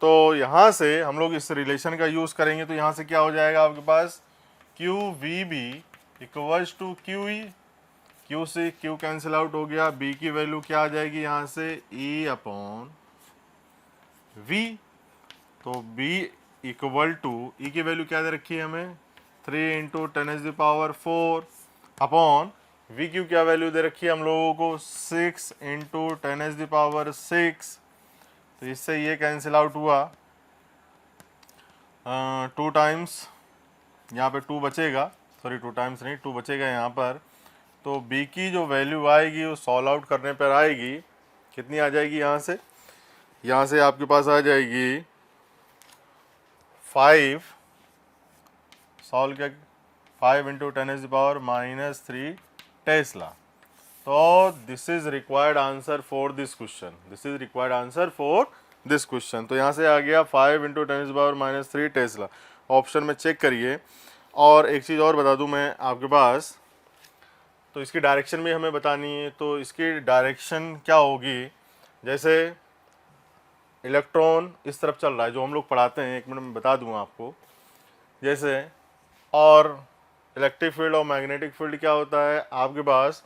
तो यहाँ से हम लोग इस रिलेशन का यूज़ करेंगे, तो यहाँ से क्या हो जाएगा आपके पास QVB equals to QE, Q से Q कैंसिल आउट हो गया, B की वैल्यू क्या आ जाएगी यहाँ से E/V। तो B इक्वल टू, E की वैल्यू क्या दे रखी है हमें 3 × 10⁴ अपॉन V की क्या वैल्यू दे रखी है हम लोगों को 6 × 10⁶। तो इससे ये कैंसिल आउट हुआ, 2 टाइम्स यहाँ पे 2 बचेगा, सॉरी 2 टाइम्स नहीं 2 बचेगा यहाँ पर। तो B की जो वैल्यू आएगी वो सॉल्व आउट करने पर आएगी, कितनी आ जाएगी यहाँ से आपके पास आ जाएगी 5, सॉल्व क्या 5 × 10⁻³ टेस्ला। तो this is required answer for this question, this is required answer for this question. तो यहाँ से आ गया 5 × 10⁻³ टेस्ला, ऑप्शन में चेक करिए। और एक चीज़ और बता दूँ मैं आपके पास, तो इसकी डायरेक्शन भी हमें बतानी है। तो इसकी डायरेक्शन क्या होगी, जैसे इलेक्ट्रॉन इस तरफ चल रहा है जो हम लोग पढ़ाते हैं, 1 मिनट में बता दूंगा आपको। जैसे और इलेक्ट्रिक फील्ड और मैग्नेटिक फील्ड क्या होता है आपके पास,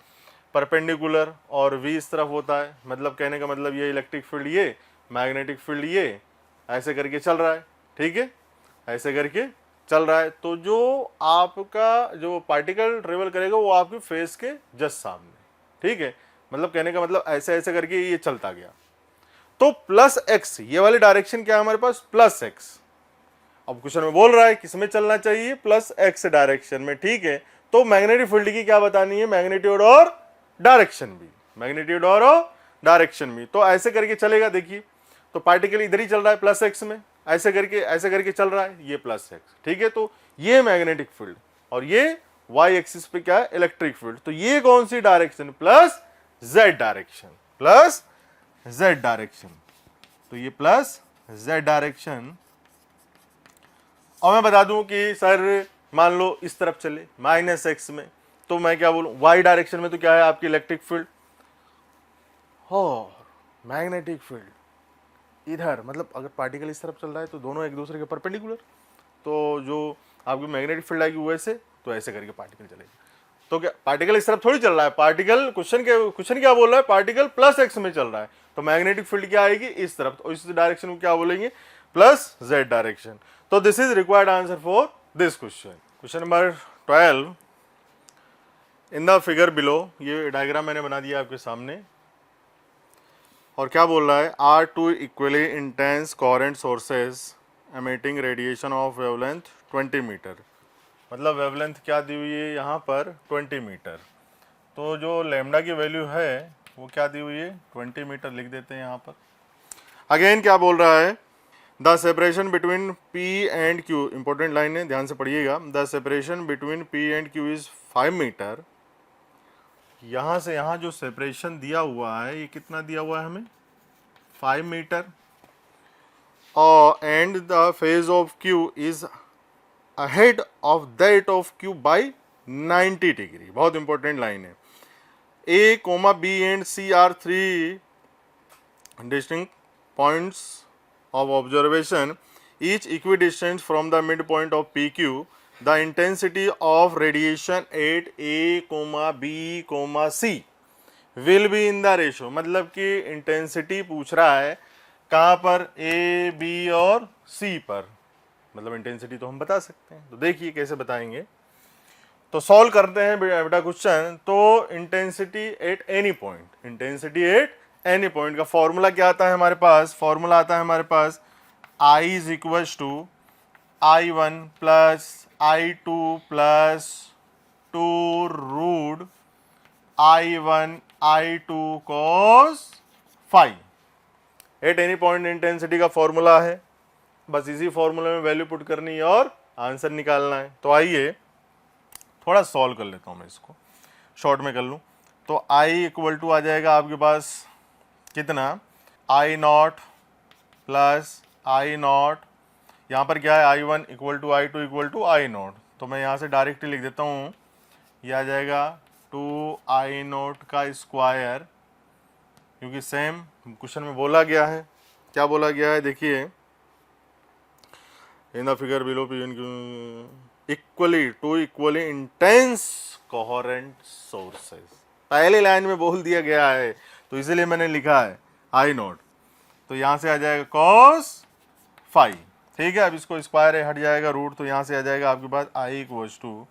परपेंडिकुलर और v इस तरफ होता है। मतलब कहने का मतलब ये इलेक्ट्रिक फील्ड ये, मैग्नेटिक फील्ड ये, ऐसे करके चल रहा है, ठीक है, ऐसे करके चल रहा है। तो जो आपका जो पार्टिकल ट्रेवल करेगा वो आपके फेस के जस्ट सामने, ठीक है। मतलब कहने का मतलब ऐसे ऐसे करके ये चलता गया। तो +x, ये वाली डायरेक्शन क्या है हमारे पास, +x। अब क्वेश्चन में बोल रहा है किसमें चलना चाहिए, +x डायरेक्शन में, ठीक है। तो मैग्नेटिक फील्ड की क्या बतानी है, मैग्नीट्यूड और डायरेक्शन भी, मैग्नीट्यूड और डायरेक्शन भी। तो ऐसे करके चलेगा, देखिए तो पार्टिकल इधर ही चल रहा है +x में, ऐसे करके चल रहा है ये +x, ठीक है। तो ये मैग्नेटिक फील्ड और ये y एक्सिस पे क्या है, इलेक्ट्रिक फील्ड। तो ये कौन सी direction, +z direction, +z direction. तो ये +z डायरेक्शन। और मैं बता दूं कि सर मान लो इस तरफ चले -x में, तो मैं क्या बोलूं, y डायरेक्शन में तो क्या है आपकी इलेक्ट्रिक फील्ड और मैग्नेटिक फील्ड इधर। मतलब अगर पार्टिकल इस तरफ चल रहा है तो दोनों एक दूसरे के परपेंडिकुलर, तो जो आपकी मैग्नेटिक फील्ड आएगी वैसे, तो ऐसे करके पार्टिकल चलेगा। तो क्या पार्टिकल इस तरफ थोड़ी चल रहा है, पार्टिकल क्वेश्चन क्या बोल रहा है, पार्टिकल +x में चल रहा है, तो मैग्नेटिक फील्ड क्या आएगी इस तरफ, तो इस डायरेक्शन को क्या बोलेंगे, +z डायरेक्शन। तो this is required answer for this question. Question number 12, in the figure below, ये डायग्राम मैंने बना दिया आपके सामने। और क्या बोल रहा है, are two equally intense coherent sources emitting radiation of wavelength 20 metre. मतलब वेवलेंथ क्या दी हुई है यहाँ पर, 20 मीटर। तो जो लैम्डा की वैल्यू है वो क्या दी हुई है, 20 मीटर लिख देते हैं यहाँ पर। अगेन क्या बोल रहा है, the separation between P and Q, important line है, ध्यान से पढ़िएगा। The separation between P and Q is 5 metre. यहाँ से यहाँ जो सेपरेशन दिया हुआ है ये कितना दिया हुआ है हमें, 5 metre. And the phase of Q is ahead of that of Q by 90 degree. बहुत इंपॉर्टेंट लाइन है। A, B and C are 3 distinct points of observation, each equidistant from the midpoint of PQ. The intensity of radiation at A, B, C will be in the ratio। मतलब कि intensity पूछ रहा है कहाँ पर, A, B और C पर। मतलब इंटेंसिटी तो हम बता सकते हैं, तो देखिए कैसे बताएंगे। तो सॉल्व करते हैं बेटा क्वेश्चन। तो intensity at any point, intensity at any point का फॉर्मूला क्या आता है हमारे पास, फॉर्मूला आता है हमारे पास I is equal to I1 plus I2 plus 2 root I1 I2 cos phi. At any point intensity का फॉर्मूला है, बस इसी फॉर्मूले में वैल्यू पुट करनी है और आंसर निकालना है। तो आइए थोड़ा सॉल्व कर लेता हूँ, मैं इसको शॉर्ट में कर लूँ। तो I इक्वल टू आ जाएगा आपके पास कितना, I0 प्लस I0, यहाँ पर क्या है I1 equal to I2 equal to I0। तो मैं यहाँ से डायरेक्टली लिख देता हूँ, ये आ जाएगा 2I0 का स्क्वायर, क्योंकि सेम क्वेश्चन में बोला गया है। क्या बोला गया है, देखिए इन the figure below equally intense coherent sources, पहले लाइन में बोल दिया गया है तो इसीलिए मैंने लिखा है I0। तो यहाँ से आ जाएगा cos फाई, ठीक है। अब इसको स्क्वायर हट जाएगा रूट, तो यहाँ से आ जाएगा आपके पास I equals to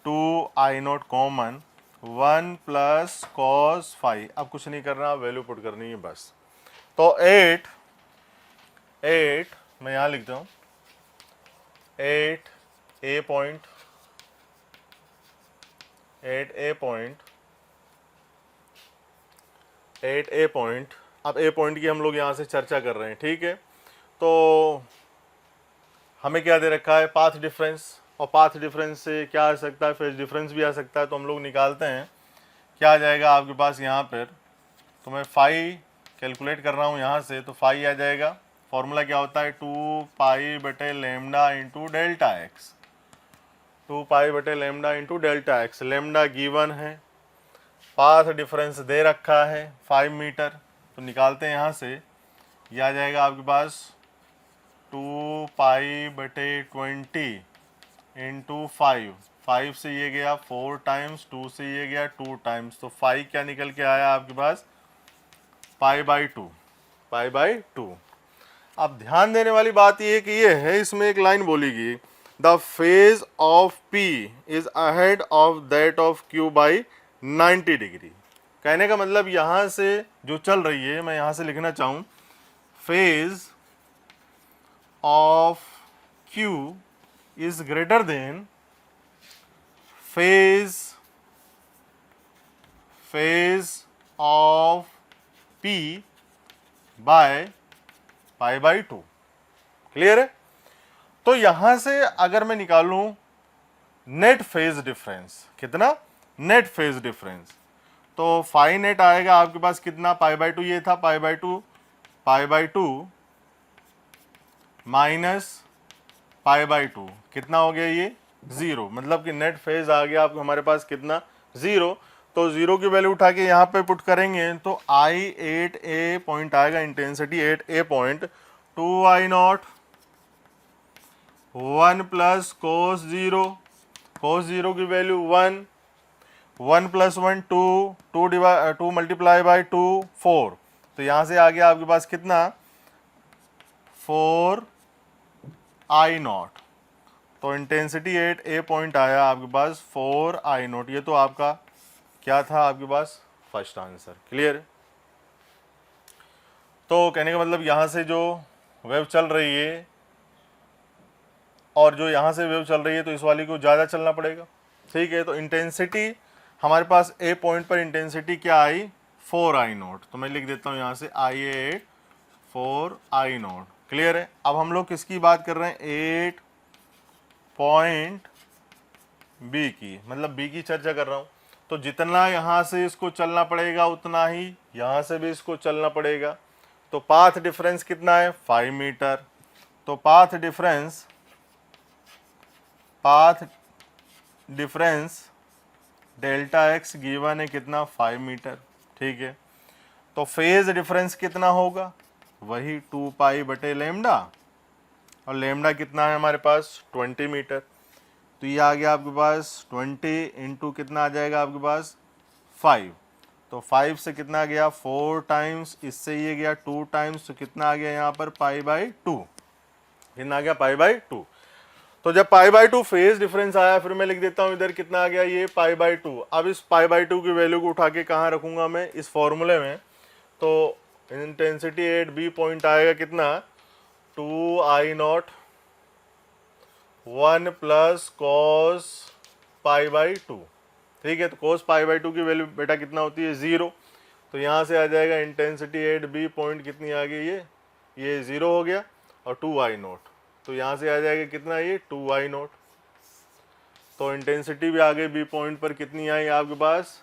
2I0 common 1 plus cos phi. अब कुछ नहीं करना, वैल्यू पुट करनी है बस। तो 8 मैं यहाँ लिखता हूँ, 8A पॉइंट, अब A पॉइंट की हम लोग यहाँ से चर्चा कर रहे हैं, ठीक है। तो हमें क्या दे रखा है, पाथ डिफरेंस, और पाथ डिफरेंस से क्या आ सकता है, फेज डिफरेंस भी आ सकता है। तो हम लोग निकालते हैं क्या आ जाएगा आपके पास यहाँ पर, तो मैं फाई कैलकुलेट कर रहा हूँ यहाँ से, तो फाई आ जाएगा, फॉर्मूला क्या होता है 2 पाई/λ इंटू डेल्टा एक्स, 2 पाई/λ into delta x. Lambda given है, पाथ डिफरेंस दे रखा है 5 मीटर, तो निकालते हैं यहाँ से, ये आ जाएगा आपके पास 2 पाई/20 इंटू 5 से ये गया 4 टाइम्स, 2 से ये गया 2 टाइम्स, तो 5 क्या निकल के आया आपके पास पाई/2, पाई/2। अब ध्यान देने वाली बात ये कि ये है, इसमें एक लाइन बोली गई, the phase of P is ahead of that of Q by 90 degree. कहने का मतलब यहाँ से जो चल रही है, मैं यहाँ से लिखना चाहूँ, phase of Q is greater than phase of P by पाई/2। क्लियर है? तो यहां से अगर मैं निकालूं नेट फेज डिफरेंस, कितना नेट फेज डिफरेंस, तो फाई नेट आएगा आपके पास कितना, पाई/2 ये था, पाई/2 माइनस पाई/2 कितना हो गया ये 0, मतलब कि नेट फेज आ गया आपको हमारे पास कितना 0। तो 0 की वैल्यू उठा के यहाँ पे पुट करेंगे तो I8A पॉइंट आएगा, intensity 8A point 2I0 1 plus cos 0, कोस 0 की वैल्यू 1, 1 प्लस 1 2 मल्टीप्लाई बाई 2 4, तो यहाँ से आ गया आपके पास कितना 4I0, तो इंटेंसिटी 8A पॉइंट आया आपके पास 4I0। ये तो आपका क्या था आपके पास फर्स्ट आंसर। क्लियर? तो कहने का मतलब यहाँ से जो वेव चल रही है और जो यहाँ से वेव चल रही है, तो इस वाली को ज़्यादा चलना पड़ेगा। ठीक है, तो इंटेंसिटी हमारे पास ए पॉइंट पर इंटेंसिटी क्या आई 4I0, तो मैं लिख देता हूँ यहाँ से I8 4I0। क्लियर है? अब हम लोग किसकी बात कर रहे हैं, 8 पॉइंट बी की, मतलब बी की चर्चा कर रहा हूँ। तो जितना यहाँ से इसको चलना पड़ेगा उतना ही यहाँ से भी इसको चलना पड़ेगा। तो पाथ डिफरेंस कितना है 5 मीटर, तो path difference delta x given है कितना 5 मीटर। ठीक है, तो फेज डिफरेंस कितना होगा, वही 2 पाई/λ, और लेमडा कितना है हमारे पास 20 मीटर, तो ये आ गया आपके पास 20 इंटू कितना आ जाएगा आपके पास 5, तो 5 से कितना गया 4 टाइम्स, इससे ये गया 2 टाइम्स, तो कितना आ गया यहाँ पर पाई/2, कितना आ गया पाई/2। तो जब पाई/2 फेज डिफरेंस आया, फिर मैं लिख देता हूँ इधर कितना आ गया ये पाई/2। अब इस पाई/2 की वैल्यू को उठा के कहाँ रखूंगा मैं, इस फॉर्मूले में, तो इंटेंसिटी 8B पॉइंट आएगा कितना 2I0 1 प्लस कॉस पाई/2। ठीक है, तो कॉस पाई/2 की वैल्यू बेटा कितना होती है 0, तो यहाँ से आ जाएगा इंटेंसिटी 8B पॉइंट कितनी आ गई ये 0 हो गया, और 2I0, तो यहाँ से आ जाएगा कितना ये 2I0, तो इंटेंसिटी भी आ गई बी पॉइंट पर कितनी आई आपके पास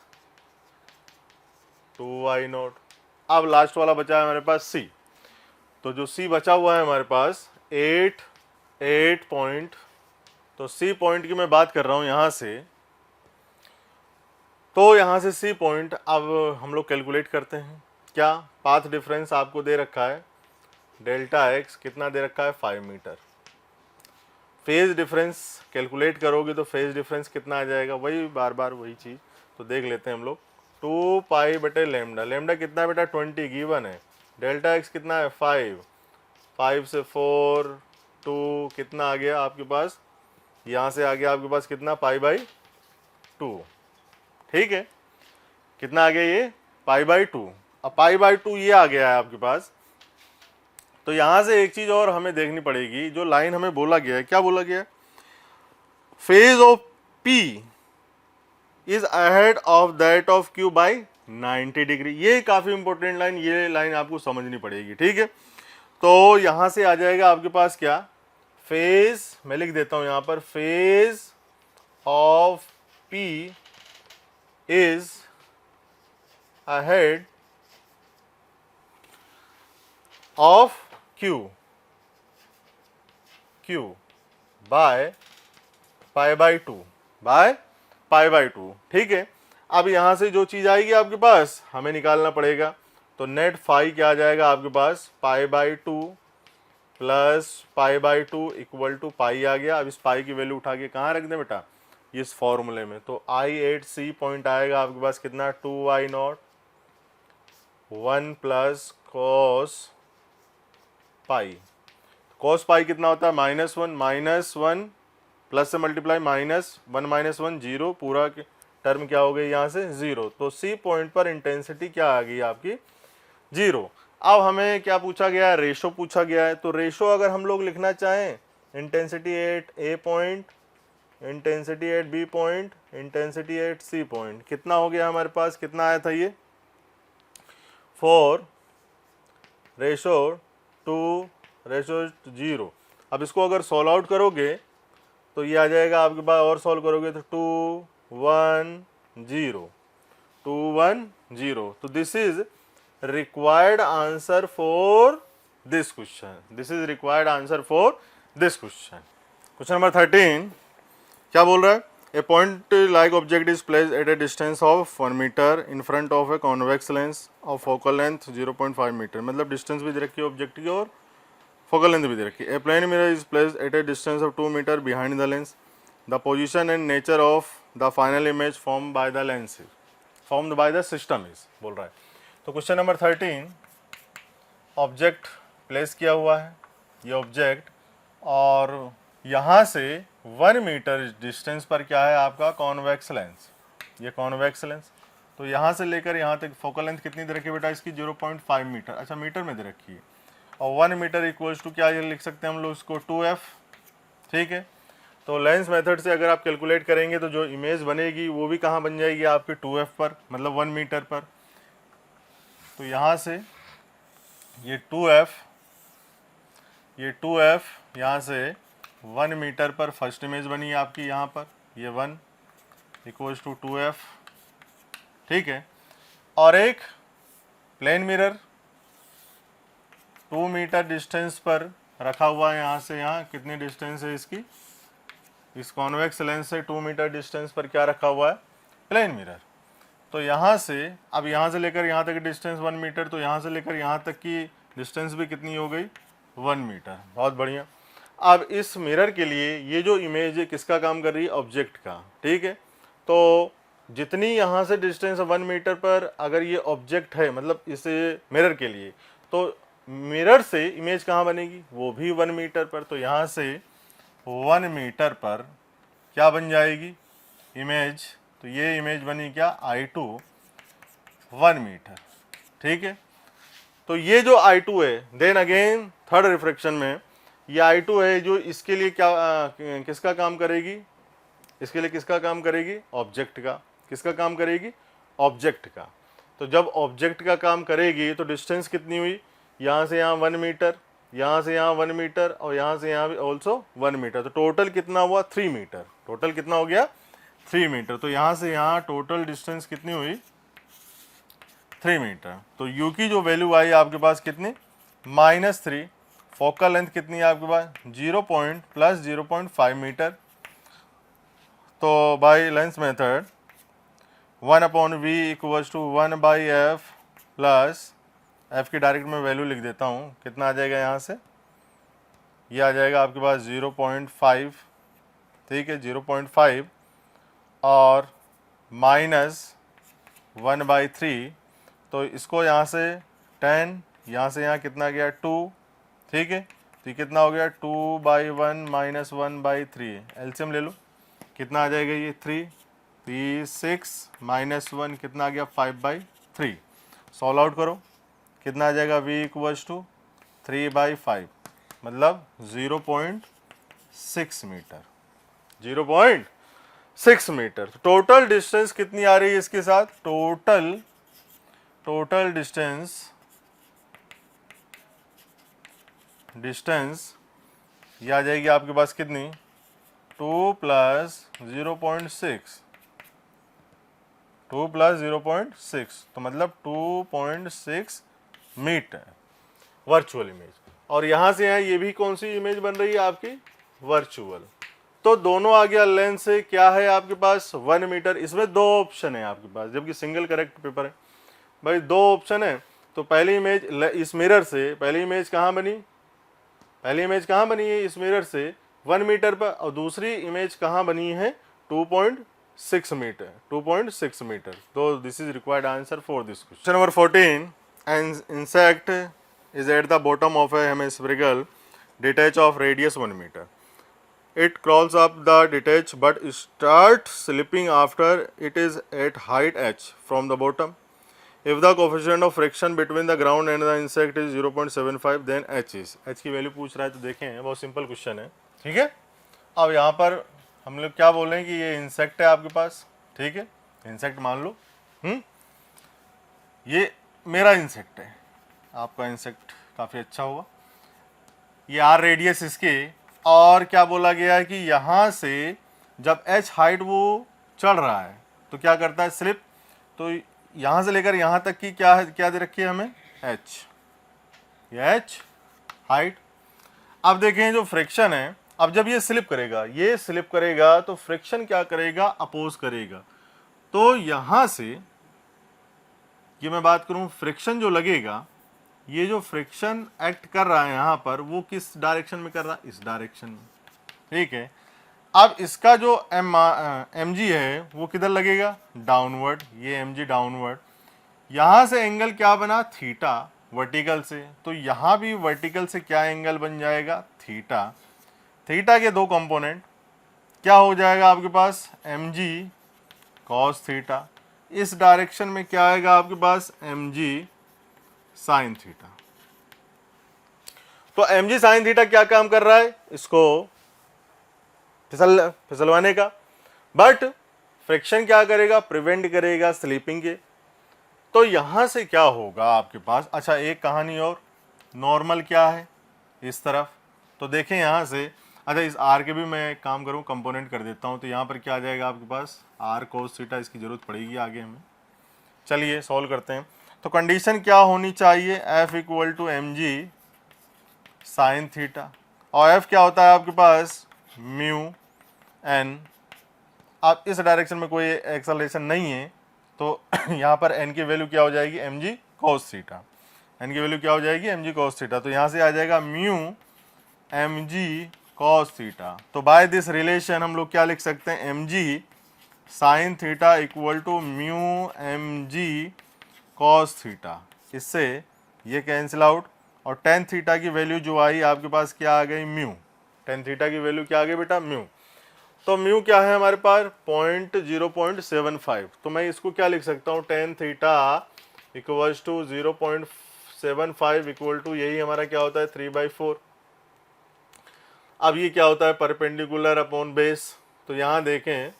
2I0। अब लास्ट वाला बचा है हमारे पास सी, तो जो सी बचा हुआ है हमारे पास 8 पॉइंट, तो सी पॉइंट की मैं बात कर रहा हूँ यहाँ से, तो यहाँ से सी पॉइंट अब हम लोग कैलकुलेट करते हैं। क्या पाथ डिफरेंस आपको दे रखा है डेल्टा एक्स कितना दे रखा है 5 मीटर, फेज डिफरेंस कैलकुलेट करोगे तो फेज डिफरेंस कितना आ जाएगा, वही बार बार वही चीज़, तो देख लेते हैं हम लोग 2 पाई/λ, लेमडा कितना है बेटा 20 गिवन है, डेल्टा एक्स कितना है 5 से 4 2 कितना आ गया आपके पास, यहाँ से आ गया आपके पास कितना पाई/2। ठीक है, कितना आ गया ये पाई/2, अब पाई/2 ये आ गया है आपके पास। तो यहाँ से एक चीज़ और हमें देखनी पड़ेगी, जो लाइन हमें बोला गया है, क्या बोला गया है, phase of P is ahead of that of Q by 90 degree. ये काफ़ी इंपॉर्टेंट लाइन, ये लाइन आपको समझनी पड़ेगी। ठीक है, तो यहाँ से आ जाएगा आपके पास क्या, फेज, मैं लिख देता हूँ यहाँ पर, phase of P is ahead of Q by pi by to. ठीक है, अब यहां से जो चीज आएगी आपके पास हमें निकालना पड़ेगा। तो नेट फाई क्या आ जाएगा आपके पास, pi by two plus pi by two equal to pi आ गया। अब इस पाई की वैल्यू उठा के कहाँ रख दें बेटा, इस फॉर्मूले में। तो I8C पॉइंट आएगा आपके पास कितना, 2I0 1 plus cos pi. Cos pi कितना होता है, -1 प्लस से मल्टीप्लाई -1 जीरो, पूरा टर्म क्या हो गई यहाँ से, जीरो। तो सी पॉइंट पर इंटेंसिटी क्या आ गई आपकी, जीरो। अब हमें क्या पूछा गया है, रेशो पूछा गया है। तो रेशो अगर हम लोग लिखना चाहें, intensity at a point, intensity at b point, intensity at c point, कितना हो गया हमारे पास, कितना आया था ये 4:0। अब इसको अगर सॉल्व आउट करोगे तो ये आ जाएगा आपके पास, और सॉल्व करोगे तो 210। तो this is required answer for this question. Question number 13 क्या बोल रहा है, a point like object is placed at a distance of 1 metre in front of a convex lens of focal length 0.5 metre. मतलब distance भी दे रखी है object की और फोकल लेंथ भी दे रखी है। A plane mirror is placed at a distance of 2 metre behind the lens. The position and nature of the final image formed by the lens formed by the system is, बोल रहा है। तो question number 13, object place किया हुआ है, ये object, और यहाँ से 1 मीटर डिस्टेंस पर क्या है आपका, कॉन्वेक्स लेंस, ये कॉन्वेक्स लेंस। तो यहाँ से लेकर यहाँ तक फोकल लेंथ कितनी दे रखी है बेटा इसकी, 0.5 मीटर। अच्छा, मीटर में दे रखी है। और 1 मीटर इक्वल्स टू क्या ये लिख सकते हैं हम लोग इसको, 2f। ठीक है, तो लेंस मेथड से अगर आप कैलकुलेट करेंगे तो जो इमेज बनेगी वो भी कहाँ बन जाएगी आपकी, 2f पर, मतलब 1 मीटर पर। तो यहाँ से ये 2f यहाँ से 1 मीटर पर फर्स्ट इमेज बनी आपकी, यहाँ पर ये 1 इक्वल्स टू 2f। ठीक है, और एक प्लेन मिरर 2 मीटर डिस्टेंस पर रखा हुआ है, यहाँ से यहाँ कितनी डिस्टेंस है इसकी, इस कॉन्वेक्स लेंस से 2 मीटर डिस्टेंस पर क्या रखा हुआ है, प्लेन मिरर। तो यहाँ से, अब यहाँ से लेकर यहाँ तक डिस्टेंस 1 मीटर, तो यहाँ से लेकर यहाँ तक की डिस्टेंस भी कितनी हो गई, 1 मीटर। बहुत बढ़िया। अब इस मिरर के लिए ये जो इमेज है किसका काम कर रही है, ऑब्जेक्ट का। ठीक है, तो जितनी यहाँ से डिस्टेंस 1 मीटर पर अगर ये ऑब्जेक्ट है, मतलब इस मिरर के लिए, तो मिरर से इमेज कहाँ बनेगी, वो भी 1 मीटर पर। तो यहाँ से 1 मीटर पर क्या बन जाएगी इमेज, तो ये इमेज बनी क्या, I2 1 मीटर। ठीक है, तो ये जो I2 है, देन अगेन थर्ड रिफ्रैक्शन में ये I2 है जो इसके लिए क्या किसका काम करेगी, इसके लिए किसका काम करेगी, ऑब्जेक्ट का। किसका काम करेगी, ऑब्जेक्ट का। तो जब ऑब्जेक्ट का काम करेगी तो डिस्टेंस कितनी हुई, यहाँ से यहाँ 1 मीटर, यहाँ से यहाँ 1 मीटर, और यहाँ से यहाँ भी ऑल्सो 1 मीटर। तो टोटल कितना हुआ, 3 मीटर। टोटल कितना हो गया, 3 मीटर। तो यहाँ से यहाँ टोटल डिस्टेंस कितनी हुई, 3 मीटर। तो u की जो वैल्यू आई आपके पास कितनी, -3। फोकल लेंथ कितनी है आपके पास, 0.5 मीटर। तो by lens method 1/v equals to 1/f plus f की डायरेक्ट में वैल्यू लिख देता हूँ, कितना आ जाएगा यहाँ से, ये आ जाएगा आपके पास 0.5। ठीक है, 0.5 और -1/3। तो इसको यहाँ से 10, यहाँ से यहाँ कितना गया 2। ठीक है, तो ये कितना हो गया 2/1 - 1/3। एलसीएम ले लो, कितना आ जाएगा ये 3, 6 -1 कितना आ गया 5/3। सॉल्व आउट करो, कितना आ जाएगा v इक्वल्स टू 3/5, मतलब 0.6 मीटर। 0.6 मीटर। टोटल डिस्टेंस कितनी आ रही है इसके साथ, टोटल डिस्टेंस ये आ जाएगी आपके पास कितनी, 2 + 0.6 2 प्लस 0.6 तो मतलब 2.6 मीटर वर्चुअल इमेज। और यहाँ से यहाँ ये भी कौन सी इमेज बन रही है आपकी, वर्चुअल। तो दोनों आ गया लेंथ से, क्या है आपके पास 1 मीटर। इसमें 2 ऑप्शन है आपके पास, जबकि सिंगल करेक्ट पेपर है भाई, 2 ऑप्शन है। तो पहली इमेज इस मिरर से, पहली इमेज कहाँ बनी, पहली इमेज कहाँ बनी है इस मिरर से 1 मीटर पर, और दूसरी इमेज कहाँ बनी है 2.6 मीटर, 2.6 मीटर। तो this is required answer for this question. Number 14, an insect is at the bottom of A hemispherical detach of radius 1 meter. It crawls up the detach but starts slipping after it is at height h from the bottom. If the coefficient of friction between the ground and the insect is 0.75 then h is, h की value पूछ रहा है। तो देखें बहुत simple question है, ठीक है। अब यहाँ पर हम लोग क्या बोल रहे हैं कि ये इंसेक्ट है आपके पास, ठीक है, इंसेक्ट मान लो, ये मेरा इंसेक्ट है, आपका इंसेक्ट काफ़ी अच्छा होगा, ये आर रेडियस इसके, और क्या बोला गया है कि यहाँ से जब एच हाइट वो चढ़ रहा है तो क्या करता है, स्लिप। तो यहाँ से लेकर यहाँ तक की क्या है, क्या दे रखी है हमें, एच, ये एच हाइट। अब देखें जो फ्रिक्शन है, अब जब ये स्लिप करेगा, ये स्लिप करेगा तो फ्रिक्शन क्या करेगा, अपोज करेगा। तो यहाँ से ये मैं बात करूँ, फ्रिक्शन जो लगेगा, ये जो फ्रिक्शन एक्ट कर रहा है यहाँ पर, वो किस डायरेक्शन में कर रहा है, इस डायरेक्शन में, ठीक है। अब इसका जो एम जी है वो किधर लगेगा, डाउनवर्ड, ये एम जी डाउनवर्ड। यहाँ से एंगल क्या बना, थीटा, वर्टिकल से। तो यहाँ भी वर्टिकल से क्या एंगल बन जाएगा, थीटा। थीटा के 2 कंपोनेंट, क्या हो जाएगा आपके पास, एम जी कॉस थीटा। इस डायरेक्शन में क्या आएगा आपके पास, एम जी साइन थीटा। तो एम जी साइन थीटा क्या काम कर रहा है, इसको फिसलवाने का, बट फ्रिक्शन क्या करेगा, प्रिवेंट करेगा स्लीपिंग के। तो यहां से क्या होगा आपके पास, अच्छा एक कहानी और, नॉर्मल क्या है इस तरफ। तो देखें यहां से, अच्छा इस आर के भी मैं काम करूं, कंपोनेंट कर देता हूं। तो यहां पर क्या आ जाएगा आपके पास, आर कोस थीटा, इसकी जरूरत पड़ेगी आगे हमें। चलिए सॉल्व करते हैं। तो कंडीशन क्या होनी चाहिए, f equal to m g sine theta, और एफ क्या होता है आपके पास, म्यू एन। अब इस डायरेक्शन में कोई एक्सेलरेशन नहीं है, तो यहाँ पर एन की वैल्यू क्या हो जाएगी, m g cos theta. N की वैल्यू क्या हो जाएगी, एम जी कॉस थीटा। तो यहाँ से आ जाएगा mu m g cos theta. तो बाय दिस रिलेशन हम लोग क्या लिख सकते हैं, m g sine theta equal to mu m g cos theta. इससे ये कैंसिल आउट, और टेन थीटा की वैल्यू जो आई आपके पास क्या आ गई, म्यू। टेन थीटा की वैल्यू क्या आ गई बेटा, म्यू। तो म्यू क्या है हमारे पास, 0.75। तो मैं इसको क्या लिख सकता हूँ, tan theta equals to 0.75 equal to, यही हमारा क्या होता है, 3/4। अब ये क्या होता है, परपेंडिकुलर अपॉन बेस। तो यहाँ देखें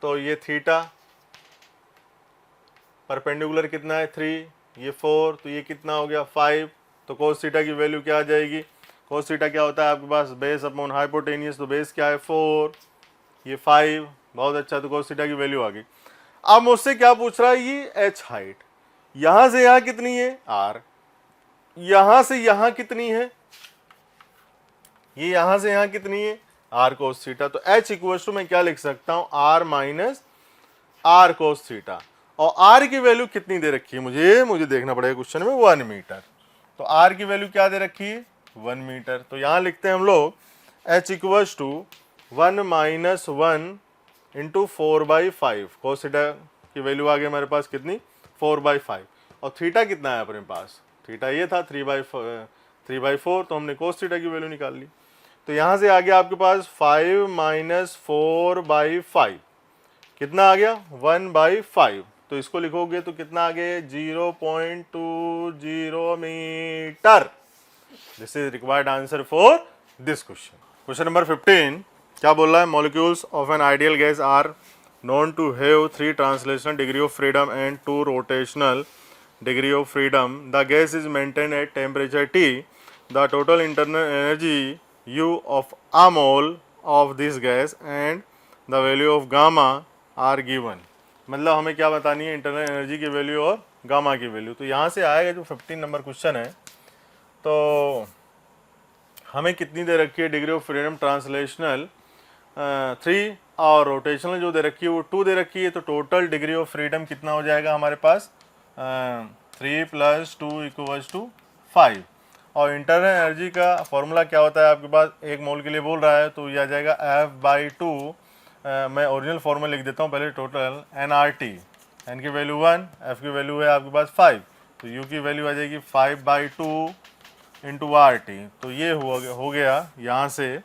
तो ये थीटा परपेंडिकुलर कितना है, 3, ये 4, तो ये कितना हो गया, 5। तो कोस थीटा की वैल्यू क्या आ जाएगी, कोस थीटा क्या होता है आपके पास, बेस अपॉन हाइपोटेनियस। तो बेस क्या है 4, ये 5, बहुत अच्छा। तो कोस थीटा की वैल्यू आ गई। अब मुझसे क्या पूछ रहा है, ये एच हाइट, यहां से यहां कितनी है, आर, यहां से यहां कितनी है, ये यहां से यहां कितनी है, आर कोस थीटा। तो एच इक्वल टू मैं क्या लिख सकता हूं, r minus r cos theta. और आर की वैल्यू कितनी दे रखी है, मुझे देखना पड़ेगा क्वेश्चन में, 1 मीटर। तो आर की वैल्यू क्या दे रखी है, 1 मीटर। तो यहां लिखते हैं हम लोग h equals to 1 minus 1 into 4/5। Cos theta की वैल्यू आ गई हमारे पास कितनी, 4/5। और थीटा कितना है अपने पास, थीटा ये था 3/4। तो हमने कोस थीटा की वैल्यू निकाल ली। तो यहां से आ गया आपके पास 5 माइनस 4/5, कितना आ गया, 1/5। तो इसको लिखोगे तो कितना आ गया, 0.20 metre. This is required answer for this question. Question number 15 क्या बोल रहा है, molecules of an ideal gas are known to have 3 translational degree of freedom and 2 rotational degree of freedom. The gas is maintained at temperature T. The total internal energy U of a mole of this gas and the value of gamma are given, मतलब हमें क्या बतानी है, internal energy की value और gamma की value. तो यहाँ से आएगा जो 15 नंबर क्वेश्चन है, तो हमें कितनी दे रखी है डिग्री ऑफ फ्रीडम ट्रांसलेशनल 3 और रोटेशनल जो दे रखी है वो 2 दे रखी है। तो टोटल डिग्री ऑफ फ्रीडम कितना हो जाएगा हमारे पास 3 + 2 = 5। और इंटरनल एनर्जी का फॉर्मूला क्या होता है आपके पास, 1 मोल के लिए बोल रहा है तो ये आ जाएगा F/2। मैं ओरिजिनल फॉर्मूला लिख देता हूँ पहले, टोटल nRT, n की वैल्यू 1, F की वैल्यू है आपके पास 5, तो U की वैल्यू आ जाएगी 5/2 × RT। तो ये हो गया यहाँ से,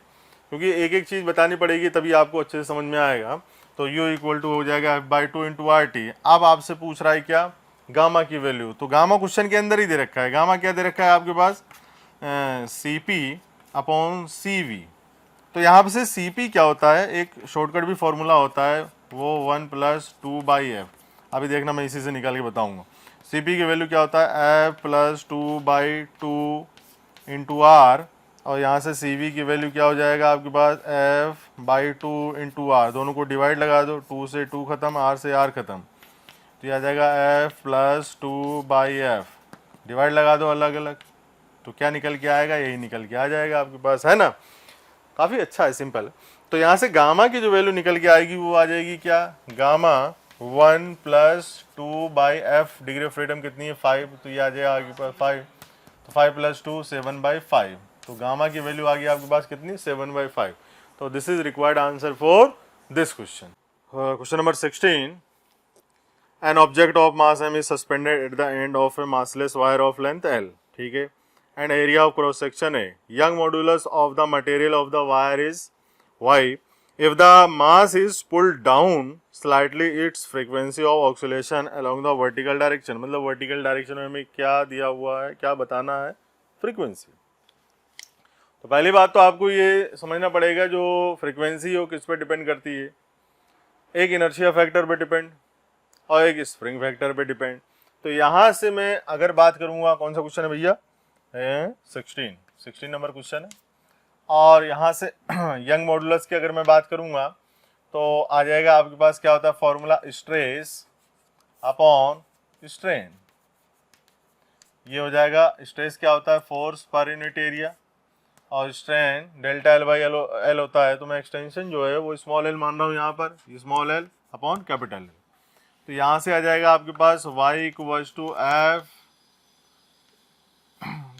क्योंकि एक एक चीज़ बतानी पड़ेगी तभी आपको अच्छे से समझ में आएगा। तो U = हो जाएगा F/2 × RT। अब आपसे पूछ रहा है क्या, गामा की वैल्यू। तो गामा क्वेश्चन के अंदर ही दे रखा है। गामा क्या दे रखा है आपके पास, CP/CV। तो यहाँ से CP क्या होता है, एक शॉर्टकट भी फॉर्मूला होता है, वो 1 + 2/F। अभी देखना मैं इसी से निकाल के बताऊँगा। CP की वैल्यू क्या होता है, F + 2/2 × R, और यहाँ से CV की वैल्यू क्या हो जाएगा आपके पास, F/2 × R। दोनों को डिवाइड लगा दो, 2 से 2 खत्म, R से R खत्म, तो ये आ जाएगा F + 2/F। डिवाइड लगा दो अलग अलग, तो क्या निकल के आएगा, यही निकल के आ जाएगा आपके पास, है ना। काफ़ी अच्छा है, सिंपल। तो यहाँ से गामा की जो वैल्यू निकल के आएगी वो आ जाएगी क्या, gamma 1 + 2/F। Degree of freedom कितनी है, 5, तो ये आ जाएगा आपके पास 5, तो 5 + 2 7/5। तो गामा की वैल्यू आ गई आपके पास कितनी, 7/5। तो this is required answer for this question. Question number 16, an object of mass m is suspended at the end of a massless wire of length L, ठीक है, and area of cross section A. Young modulus of the material of the wire is Y. If the mass is pulled down slightly, its frequency of oscillation along the vertical direction, मतलब vertical direction में हमें क्या दिया हुआ है, क्या बताना है, फ्रीक्वेंसी। तो पहली बात तो आपको ये समझना पड़ेगा, जो फ्रीक्वेंसी हो किस पे डिपेंड करती है, एक इनर्शिया फैक्टर पे डिपेंड और एक स्प्रिंग फैक्टर पे डिपेंड। तो यहाँ से मैं अगर बात करूँगा, कौन सा क्वेश्चन है भैया, 16 नंबर क्वेश्चन है। और यहाँ से यंग मॉडुलस की अगर मैं बात करूँगा तो आ जाएगा आपके पास क्या होता है फॉर्मूला, स्ट्रेस अपॉन स्ट्रेन। ये हो जाएगा, स्ट्रेस क्या होता है, फोर्स पर यूनिट एरिया, और स्ट्रेन ΔL/L होता है। तो मैं एक्सटेंशन जो है वो स्मॉल एल मान रहा हूँ यहाँ पर, small L upon capital L. तो यहाँ से आ जाएगा आपके पास y = F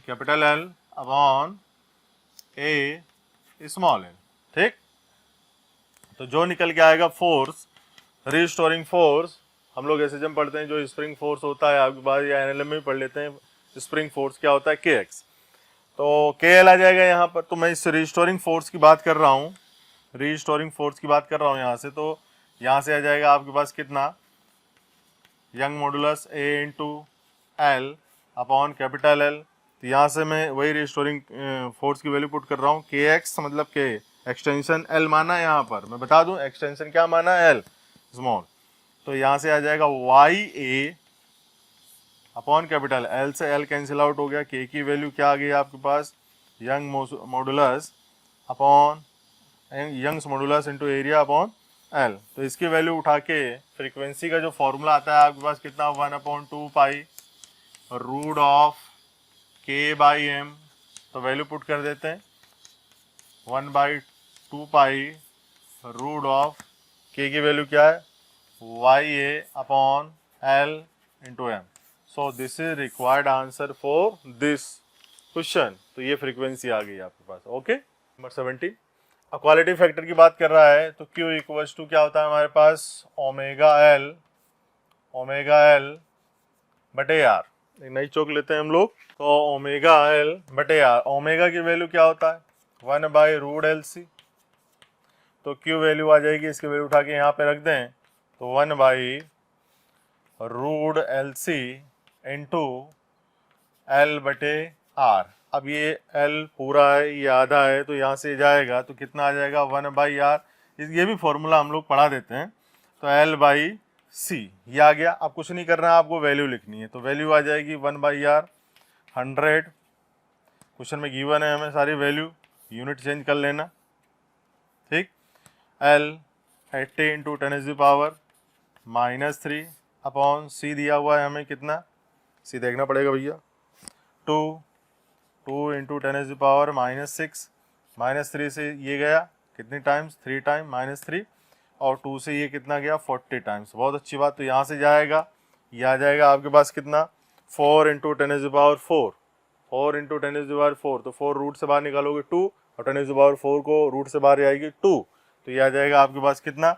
capital L upon A small L, ठीक। तो जो निकल के आएगा फोर्स, रीस्टोरिंग फोर्स, हम लोग ऐसे जब पढ़ते हैं जो स्प्रिंग फोर्स होता है आपके पास, या एनएलएम में भी पढ़ लेते हैं, स्प्रिंग फोर्स क्या होता है, KX। तो KL आ जाएगा यहाँ पर। तो मैं इस रीस्टोरिंग फोर्स की बात कर रहा हूँ, रीस्टोरिंग फोर्स की बात कर रहा हूँ यहाँ से। तो यहाँ से आ जाएगा आपके पास कितना, young modulus A × L upon capital L। तो यहाँ से मैं वही रिस्टोरिंग फोर्स की वैल्यू पुट कर रहा हूँ, KX मतलब K, एक्सटेंशन L माना है यहाँ पर, मैं बता दूँ एक्सटेंशन क्या माना है, L स्मॉल। तो यहाँ से आ जाएगा YA अपॉन कैपिटल L, से L कैंसिल आउट हो गया, K की वैल्यू क्या आ गई आपके पास, Young modulus upon Young's modulus into area upon L। तो इसकी वैल्यू उठा के फ्रीक्वेंसी का जो फॉर्मूला आता है आपके पास कितना, 1/2π √K/M। तो वैल्यू पुट कर देते हैं, 1/2π √K की वैल्यू क्या है, YA/L × M। So this is required answer for this question. तो ये फ्रीक्वेंसी आ गई आपके पास, ओके। नंबर 17, क्वालिटी फैक्टर की बात कर रहा है। तो Q = क्या होता है हमारे पास, ω L/R। एक नई चौक लेते हैं हम लोग। तो ω/L/R, ओमेगा की वैल्यू क्या होता है, 1/√LC। तो Q वैल्यू आ जाएगी, इसकी वैल्यू उठा के यहाँ पे रख दें, तो 1/√LC × L/R। अब ये L पूरा है, ये आधा है, तो यहाँ से जाएगा तो कितना आ जाएगा, 1/R। ये भी फॉर्मूला हम लोग पढ़ा देते हैं। तो L/C ये आ गया। अब कुछ नहीं करना है, आपको वैल्यू लिखनी है। तो वैल्यू आ जाएगी 1/R 100। क्वेश्चन में गिवन है हमें सारी वैल्यू, यूनिट चेंज कर लेना, ठीक। L 80 × 10⁻⁴ -3 अपॉन सी दिया हुआ है हमें कितना, सी देखना पड़ेगा भैया, 2 इंटू 10⁻⁻6, -3 से ये गया कितनी टाइम्स, 3 टाइम -3, और 2 से ये कितना गया 40 टाइम्स। बहुत अच्छी बात। तो यहाँ से जाएगा, ये आ जाएगा आपके पास कितना 4 इंटू 10⁻4, 4 इंटू 10⁻4, तो 4 रूट से बाहर निकालोगे 2, और 10⁻4 को रूट से बाहर आएगी 2, तो ये आ जाएगा आपके पास कितना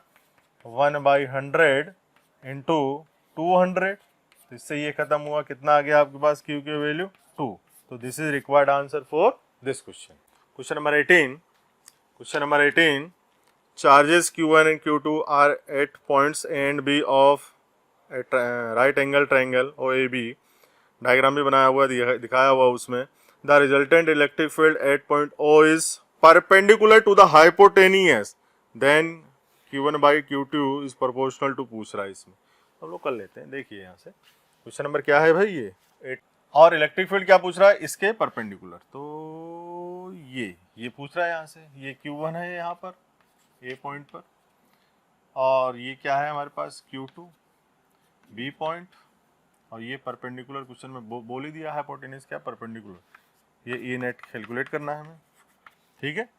1/100 इंटू 200। तो इससे ये खत्म हुआ, कितना आ गया आपके पास Q की वैल्यू 2। तो this is required answer for this question. Question number 18, charges Q1 and Q2 are at points A and B of a right angle triangle OAB, diagram भी बनाया हुआ दिखाया हुआ उसमें। The resultant electric field at point O is perpendicular to the hypotenuse, then Q1 by Q2 is proportional to पूछ रहा है इसमें। हम लोग कर लेते हैं। देखिए यहाँ से क्वेश्चन नंबर क्या है भाई, ये 8, और इलेक्ट्रिक फील्ड क्या पूछ रहा है, इसके परपेंडिकुलर। तो ये पूछ रहा है यहाँ से, ये Q1 है यहाँ पर A पॉइंट पर, और ये क्या है हमारे पास Q2 B पॉइंट, और ये परपेंडिकुलर क्वेश्चन में बोल ही दिया है हाइपोटेन्यूज क्या परपेंडिकुलर, ये E नेट कैलकुलेट करना है हमें। ठीक है,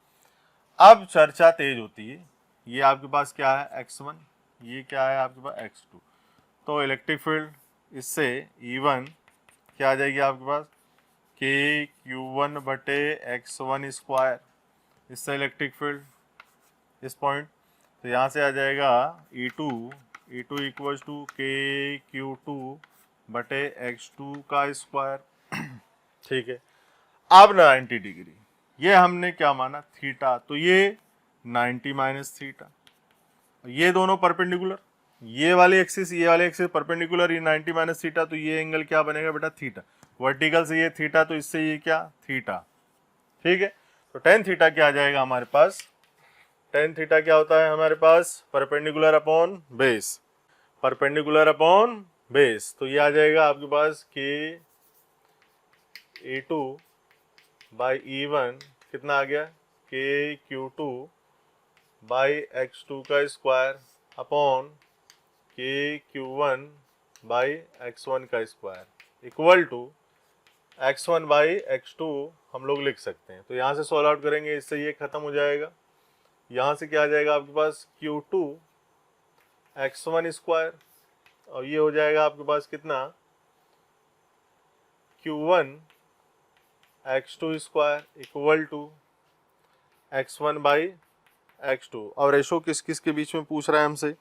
अब चर्चा तेज होती है। ये आपके पास क्या है x1, ये क्या है आपके पास x2, तो इलेक्ट्रिक फील्ड इससे E1 क्या आ जाएगी आपके पास KQ1 बटे x1 स्क्वायर, इससे इलेक्ट्रिक फील्ड इस पॉइंट, तो यहाँ से आ जाएगा E2 इक्वल्स टू KQ2 बटे x2 का स्क्वायर। ठीक है, अब 90 डिग्री, ये हमने क्या माना थीटा, तो ये 90 माइनस थीटा, ये दोनों परपेंडिकुलर, ये वाली एक्सिस ये वाली एक्सिस परपेंडिकुलर, ये 90 माइनस थीटा, तो ये एंगल क्या बनेगा बेटा थीटा, वर्टिकल से ये थीटा, तो इससे ये क्या थीटा। ठीक है, तो टेन थीटा क्या आ जाएगा हमारे पास, टेन थीटा क्या होता है हमारे पास perpendicular upon base, perpendicular upon base, तो ये आ जाएगा आपके पास के A2 बाई E1 कितना आ गया KQ2 बाई x2 का square upon KQ1 by x1 का square equal to x1 by x2 हम लोग लिख सकते हैं। तो यहाँ से सॉल्व आउट करेंगे, इससे ये खत्म हो जाएगा। यहाँ से क्या आ जाएगा आपके पास Q2 x1 स्क्वायर, और ये हो जाएगा आपके पास कितना Q1 x2 square equal to x1 by x2। और रेशो किस किस के बीच में पूछ रहा है हमसे,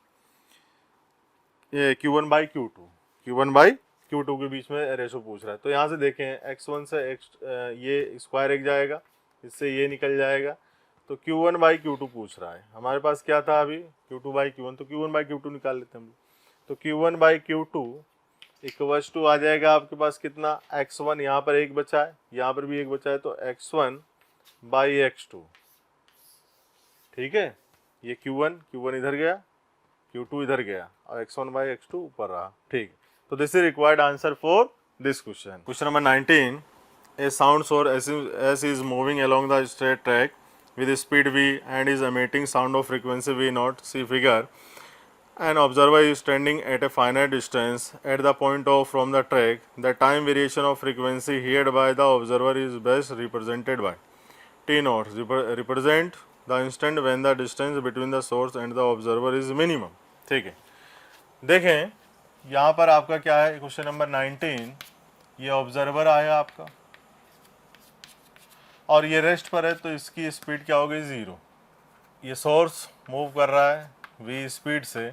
ये Q1 बाई Q2 के बीच में रेशो पूछ रहा है। तो यहाँ से देखें x1 से ये स्क्वायर एक जाएगा, इससे ये निकल जाएगा, तो Q1 बाई Q2 पूछ रहा है। हमारे पास क्या था अभी Q2 बाई Q1, तो Q1 बाई Q2 निकाल लेते हैं हम लोग। तो Q1 by Q2 equals to आ जाएगा आपके पास कितना x1, यहाँ पर एक बचा है, यहाँ पर भी एक बचा है, तो x1 बाई x2। ठीक है, ये Q1 इधर गया, Q2 इधर गया, और x1 बाई x2 ऊपर रहा। ठीक, तो this is required answer for this question. Question number 19, A sound source S is moving along the straight track with speed v and is emitting sound of frequency v0, see figure. An observer is standing at a finite distance at the point of from the track. The time variation of frequency heard by the observer is best represented by T0, represent the instant when the distance between the source and the observer is minimum। ठीक है, देखें यहाँ पर आपका क्या है question number 19, ये observer आया आपका और ये रेस्ट पर है, तो इसकी स्पीड क्या हो गई 0। ये सोर्स मूव कर रहा है v स्पीड से,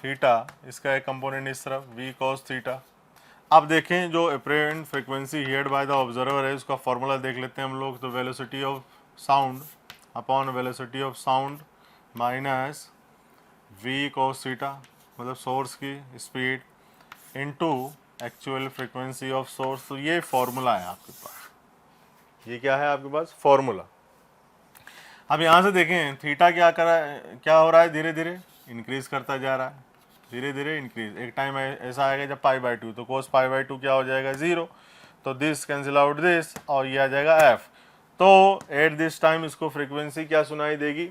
थीटा इसका एक कंपोनेंट इस तरफ v cos थीटा। अब देखें जो apparent frequency heard by the observer है, उसका फॉर्मूला देख लेते हैं हम लोग। तो velocity of sound upon velocity of sound minus v cos theta, मतलब सोर्स की speed into actual frequency of source. तो ये फॉर्मूला है आपके पास, ये क्या है आपके पास फॉर्मूला। अब यहाँ से देखें थीटा क्या हो रहा है, धीरे धीरे इंक्रीज करता जा रहा है, धीरे धीरे इंक्रीज। एक टाइम ऐसा आएगा जब π/2, तो cos π/2 क्या हो जाएगा 0, तो दिस कैंसिल आउट दिस, और ये आ जाएगा f। तो एट दिस टाइम इसको फ्रीक्वेंसी क्या सुनाई देगी,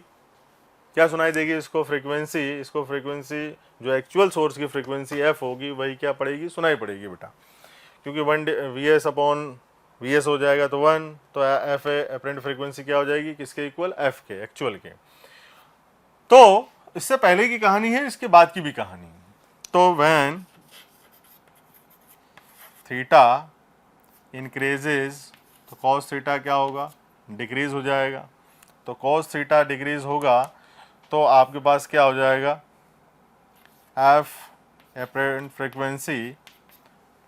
क्या सुनाई देगी इसको फ्रीक्वेंसी जो एक्चुअल सोर्स की फ्रीक्वेंसी एफ होगी वही क्या पड़ेगी, सुनाई पड़ेगी बेटा, क्योंकि one V S upon V S हो जाएगा तो 1, तो एफ अपरेंट फ्रीक्वेंसी क्या हो जाएगी, किसके इक्वल, एफ के, एक्चुअल के। तो इससे पहले की कहानी है, इसके बाद की भी कहानी है। तो व्हेन थीटा इंक्रीजेज तो कॉस थीटा क्या होगा, डिक्रीज हो जाएगा। तो कॉस थीटा डिक्रीज होगा तो आपके पास क्या हो जाएगा, एफ अपरेंट फ्रीक्वेंसी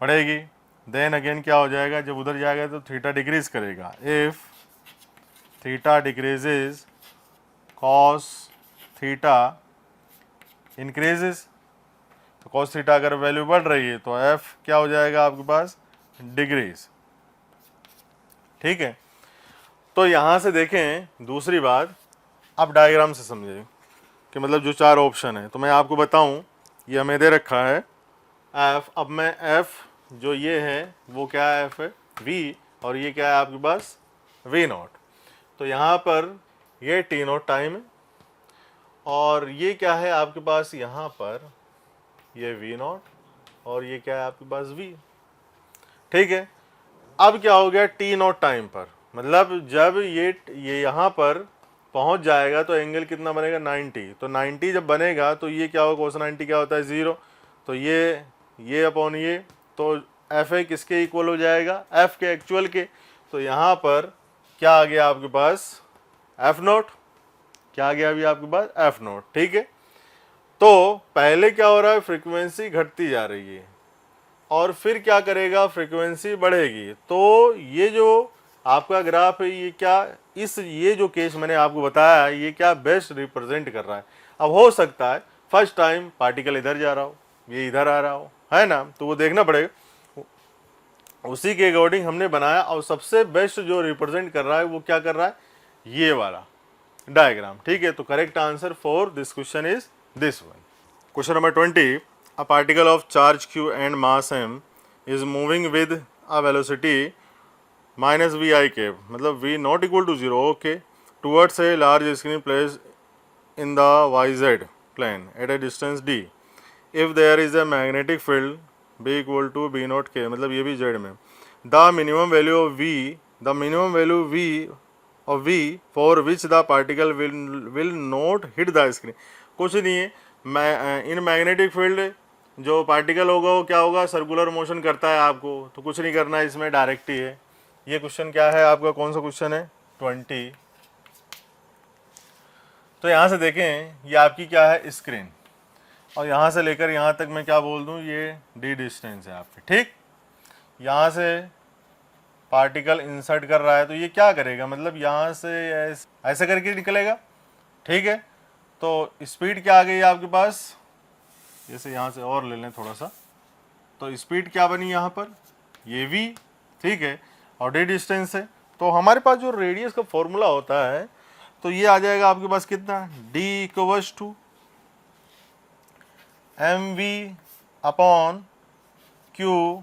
बढ़ेगी। देन अगेन क्या हो जाएगा, जब उधर जाएगा तो थीटा डिक्रीज करेगा। If theta decreases cos theta increases, तो कॉस थीटा अगर वैल्यू बढ़ रही है तो एफ क्या हो जाएगा आपके पास, डिक्रीज। ठीक है, तो यहां से देखें दूसरी बात, आप डायग्राम से समझें कि मतलब जो 4 ऑप्शन है, तो मैं आपको बताऊं, ये हमें दे रखा है एफ। अब मैं एफ जो ये है वो क्या है, एफ है वी, और ये क्या है आपके पास, वी नॉट। तो यहाँ पर ये टी नॉट टाइम है, और ये क्या है आपके पास, यहाँ पर ये वी नॉट, और ये क्या है आपके पास वी। ठीक है, अब क्या हो गया टी नॉट टाइम पर, मतलब जब ये यहाँ पर पहुँच जाएगा तो एंगल कितना बनेगा, 90। तो 90 जब बनेगा तो ये क्या होगा, कोस 90 क्या होता है, 0। तो ये अपॉन ये, तो एफ ए किसके इक्वल हो जाएगा, एफ के एक्चुअल के। तो यहाँ पर क्या आ गया आपके पास, एफ नॉट। क्या आ गया अभी आपके पास, एफ नॉट। ठीक है, तो पहले क्या हो रहा है, फ्रीक्वेंसी घटती जा रही है, और फिर क्या करेगा, फ्रीक्वेंसी बढ़ेगी। तो ये जो आपका ग्राफ है, ये क्या, ये जो केस मैंने आपको बताया है, ये क्या बेस्ट रिप्रेजेंट कर रहा है। अब हो सकता है फर्स्ट टाइम पार्टिकल इधर जा रहा हो, ये इधर आ रहा हो, है ना, तो वो देखना पड़ेगा, उसी के अकॉर्डिंग हमने बनाया। और सबसे बेस्ट जो रिप्रेजेंट कर रहा है वो क्या कर रहा है, ये वाला डायग्राम। ठीक है, तो correct answer for this question is this one. Question number 20, a particle of charge q and mass m is moving with a velocity minus vi cap, मतलब v not equal to 0, okay, towards a large screen placed in the yz plane at a distance d. If there is a magnetic field b equal to b not k, मतलब ये भी z में, the minimum value of v for which the particle will not hit the screen। कुछ नहीं है, in magnetic field जो particle होगा वो क्या होगा, सर्कुलर मोशन करता है आपको, तो कुछ नहीं करना है, इसमें डायरेक्ट ही है। ये क्वेश्चन क्या है आपका, कौन सा क्वेश्चन है, 20। तो यहाँ से देखें, ये आपकी क्या है, स्क्रीन, और यहाँ से लेकर यहाँ तक मैं क्या बोल दूँ, ये डी डिस्टेंस है आपकी। ठीक, यहाँ से पार्टिकल इंसर्ट कर रहा है, तो ये क्या करेगा, मतलब यहाँ से ऐसे करके निकलेगा। ठीक है, तो स्पीड क्या आ गई आपके पास, जैसे यहाँ से और ले लें थोड़ा सा, तो स्पीड क्या बनी यहाँ पर, ये v। ठीक है, और डी डिस्टेंस है, तो हमारे पास जो रेडियस का फॉर्मूला होता है, तो ये आ जाएगा आपके पास कितना, d equals to mv upon q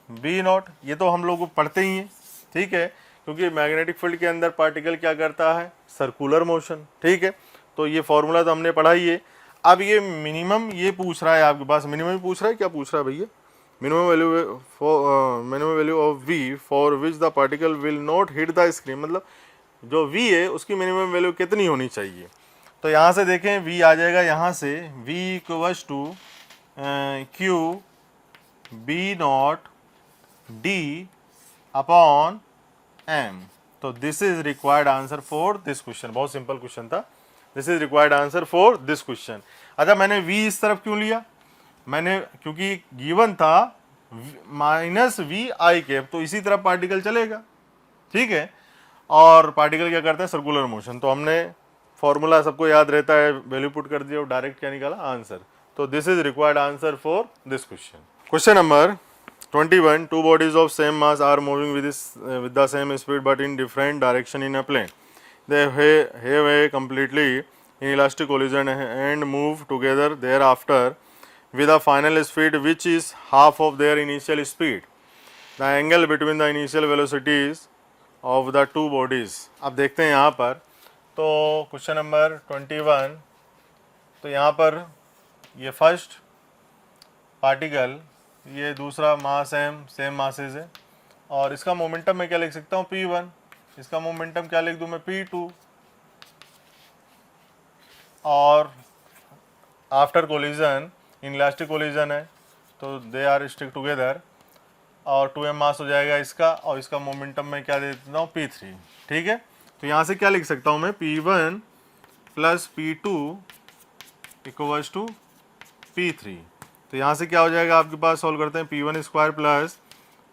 b naught. ये तो हम लोग को पढ़ते ही हैं। ठीक है, क्योंकि मैग्नेटिक फील्ड के अंदर पार्टिकल क्या करता है, सर्कुलर मोशन। ठीक है, तो ये फॉर्मूला तो हमने पढ़ा ही है। अब ये मिनिमम ये पूछ रहा है आपके पास, मिनिमम पूछ रहा है, क्या पूछ रहा है भैया, minimum value of v for which the particle will not hit the screen, मतलब जो v है उसकी मिनिमम वैल्यू कितनी होनी चाहिए। तो यहाँ से देखें v आ जाएगा, यहाँ से v equals to q b naught d upon m। तो this is required answer for this question. बहुत सिंपल क्वेश्चन था, this is required answer for this question. अच्छा, मैंने v इस तरफ क्यों लिया, मैंने क्योंकि गिवन था माइनस वी आई कैप, तो इसी तरफ पार्टिकल चलेगा। ठीक है, और पार्टिकल क्या करता है, सर्कुलर मोशन। तो हमने फॉर्मूला सबको याद रहता है, वैल्यू पुट कर दिया और डायरेक्ट क्या निकाला, आंसर। तो this is required answer for this question. Question number 21, two bodies of same mass are moving with the same speed but in different direction in a plane. They have a completely inelastic collision and move together thereafter with a final speed which is half of their initial speed. The angle between the initial velocities of the two bodies. अब देखते हैं यहाँ पर, तो question number 21 तो यहाँ पर ये फर्स्ट पार्टिकल, ये दूसरा मास सेम मासेज है, और इसका मोमेंटम मैं क्या लिख सकता हूँ P1, इसका मोमेंटम क्या लिख दूँ मैं P2, और आफ्टर कोलिजन इनलास्टिक कोलिजन है तो दे आर स्टिक टुगेदर, और 2m मास हो जाएगा इसका, और इसका मोमेंटम मैं क्या दे देता हूँ P3। ठीक है, तो यहाँ से क्या लिख सकता हूँ मैं P1 plus P2 equals to P3। तो यहाँ से क्या हो जाएगा आपके पास, सॉल्व करते हैं, P1 square plus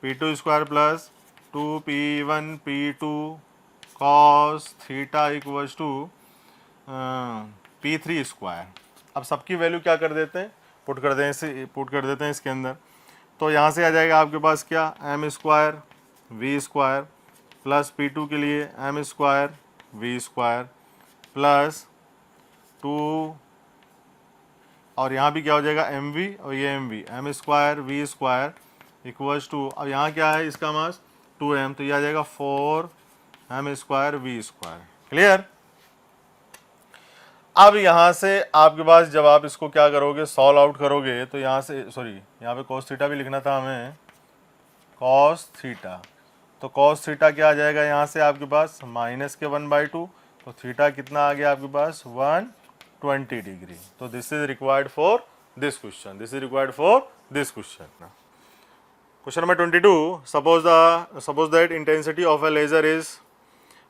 P2 square plus 2P1 P2 cos theta equals to P3 square. अब सबकी वैल्यू क्या कर देते हैं, पुट कर देते हैं इसके अंदर। तो यहाँ से आ जाएगा आपके पास क्या, m square V square plus P2 के लिए m square V square plus 2, और यहाँ भी क्या हो जाएगा mv और ये mv, m square V square equals to, अब यहाँ क्या है इसका मास 2m, तो ये आ जाएगा 4m square V square. Clear. अब यहाँ से आपके पास जब आप इसको क्या करोगे, सॉल्व आउट करोगे, तो यहाँ से सॉरी यहाँ पे cos थीटा भी लिखना था हमें, cos थीटा, तो cos थीटा क्या आ जाएगा यहाँ से आपके पास माइनस के 1/2, तो थीटा कितना आ गया आपके पास 120 डिग्री। तो this is required for this question, this is required for this question. Question number 22, suppose that intensity of a laser is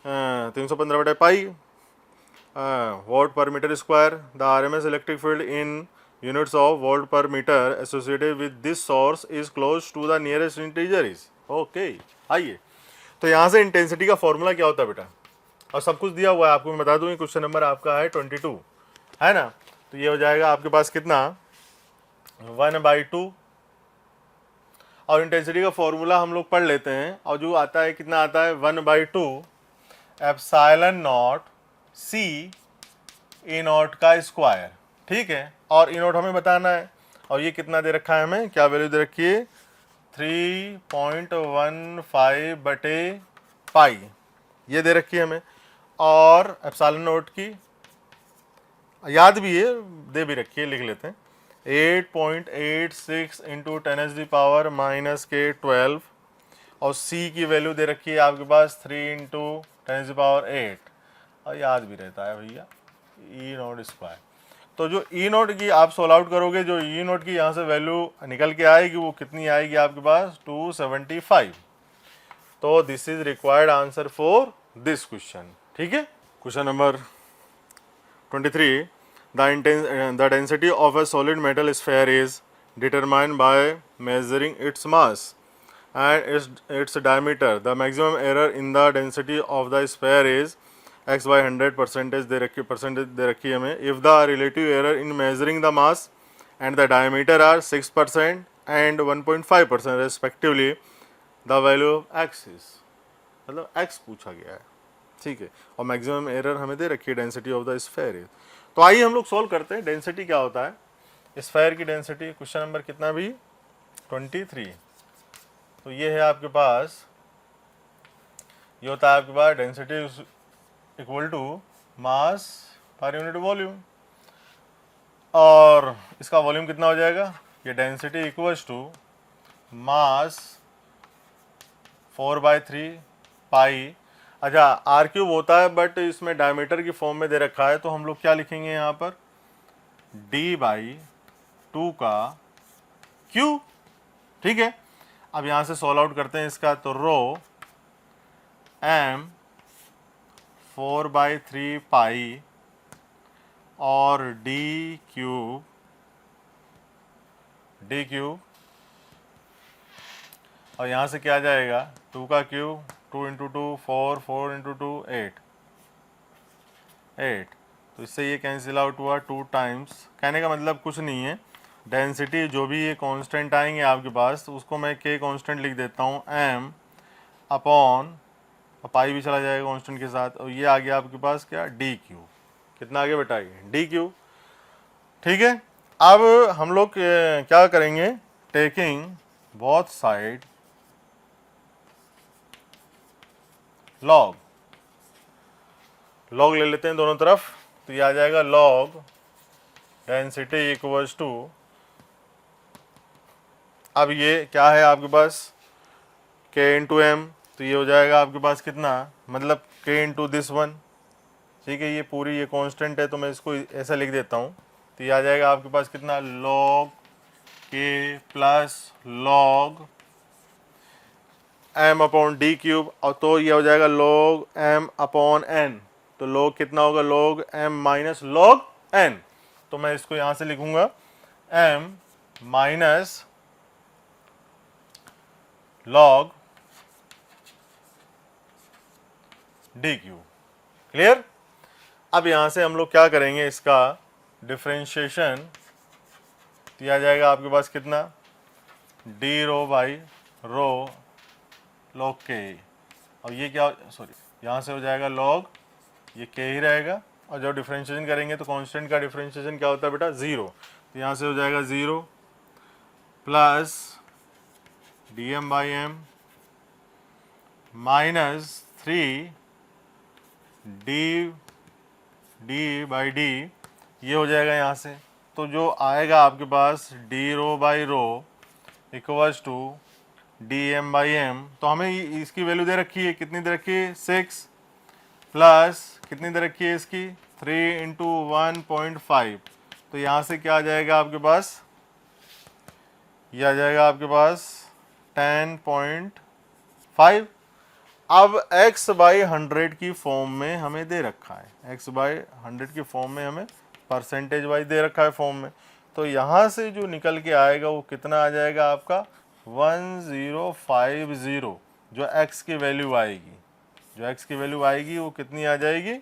315/पाई watt per meter square. The RMS electric field in units of volt per meter associated with this source is close to the nearest integer is. Okay, आइए, तो यहाँ से intensity का formula क्या होता है बेटा, और सब कुछ दिया हुआ है आपको, मैं बता दूँ। क्वेश्चन नंबर आपका है 22, है ना, तो ये हो जाएगा आपके पास कितना 1/2, और इंटेंसिटी का फॉर्मूला हम लोग पढ़ लेते हैं, और जो आता है कितना आता है 1/2 epsilon naught c e naught का स्क्वायर। ठीक है, और ई नॉट हमें बताना है, और ये कितना दे रखा है हमें, क्या वैल्यू दे रखी है 3.15/पाई, ये दे रखी है हमें, और एप्सिलॉन नॉट की याद भी है, दे भी रखी है, लिख लेते हैं 8.86 इंटू 10⁻⁻12, और सी की वैल्यू दे रखी है आपके पास 3 इंटू 10⁸, और याद भी रहता है भैया ई नॉट स्क्वायर। तो जो ई नॉट की आप सोल्व आउट करोगे, जो ई नॉट की यहाँ से वैल्यू निकल के आएगी वो कितनी आएगी आपके पास 275। तो this is required answer for this question. ठीक है, question number 23, the density of a solid metal sphere is determined by measuring its mass and its diameter. The maximum error in the density of the sphere is x by 100 percentage दे रखी हमें. If the relative error in measuring the mass and the diameter are 6% and 1.5% respectively, the value of x is, मतलब x पूछा गया है। ठीक है, और maximum error हमें दे रखी है density of the sphere is. तो आइए हम लोग सॉल्व करते हैं, डेंसिटी क्या होता है स्फीयर की डेंसिटी। क्वेश्चन नंबर कितना भी 23, तो ये है आपके पास, ये होता है आपके पास density equal to mass per unit volume, और इसका वॉल्यूम कितना हो जाएगा, ये डेंसिटी इक्वल्स टू मास 4/3 पाई। अच्छा r³ होता है, बट इसमें डायमीटर की फॉर्म में दे रखा है, तो हम लोग क्या लिखेंगे यहाँ पर d/2 का q। ठीक है, अब यहाँ से सॉल्व आउट करते हैं इसका, तो रो m 4/3 पाई और d³ और यहाँ से क्या आ जाएगा 2 का क्यूब, 2 इंटू 2 4, 4 इंटू 2 8, तो इससे ये कैंसिल आउट हुआ 2 टाइम्स। कहने का मतलब कुछ नहीं है, डेंसिटी जो भी ये कांस्टेंट आएंगे आपके पास, तो उसको मैं के कांस्टेंट लिख देता हूँ m अपॉन, पाई भी चला जाएगा कांस्टेंट के साथ, और ये आ गया आपके पास क्या d³। कितना आगे बेटा d³। ठीक है, अब हम लोग क्या करेंगे, टेकिंग बोथ साइड लॉग ले लेते हैं दोनों तरफ, तो ये आ जाएगा लॉग डेंसिटी इक्वल्स टू, अब ये क्या है आपके पास K इंटू एम, तो ये हो जाएगा आपके पास कितना, मतलब K इंटू दिस वन, ठीक है। ये पूरी ये कांस्टेंट है तो मैं इसको ऐसा लिख देता हूँ, तो ये आ जाएगा आपके पास कितना, log K plus log m upon D cube, और तो ये हो जाएगा log m अपॉन n, तो log कितना होगा, log m minus log n, तो मैं इसको यहाँ से लिखूंगा m minus log D cube. Clear. अब यहाँ से हम लोग क्या करेंगे, इसका डिफ्रेंशिएशन, तो यह आ जाएगा आपके पास कितना, d rho by rho log k, और ये क्या, सॉरी यहाँ से हो जाएगा log, ये k ही रहेगा, और जब डिफ्रेंशिएशन करेंगे तो कांस्टेंट का डिफ्रेंशिएशन क्या होता है बेटा, ज़ीरो, तो यहाँ से हो जाएगा zero plus d m by m minus 3 d by d, ये हो जाएगा यहाँ से, तो जो आएगा आपके पास d rho by rho equals to d m by m, तो हमें इसकी वैल्यू दे रखी है, कितनी दे रखी है, 6 प्लस कितनी दे रखी है इसकी, 3 इंटू 1.5, तो यहाँ से क्या आ जाएगा आपके पास, ये आ जाएगा आपके पास 10.5। अब x बाई 100 की फॉर्म में हमें दे रखा है, x बाई 100 की फॉर्म में हमें परसेंटेज वाइज दे रखा है फॉर्म में, तो यहाँ से जो निकल के आएगा वो कितना आ जाएगा आपका 1050, जो x की वैल्यू आएगी, जो x की वैल्यू आएगी वो कितनी आ जाएगी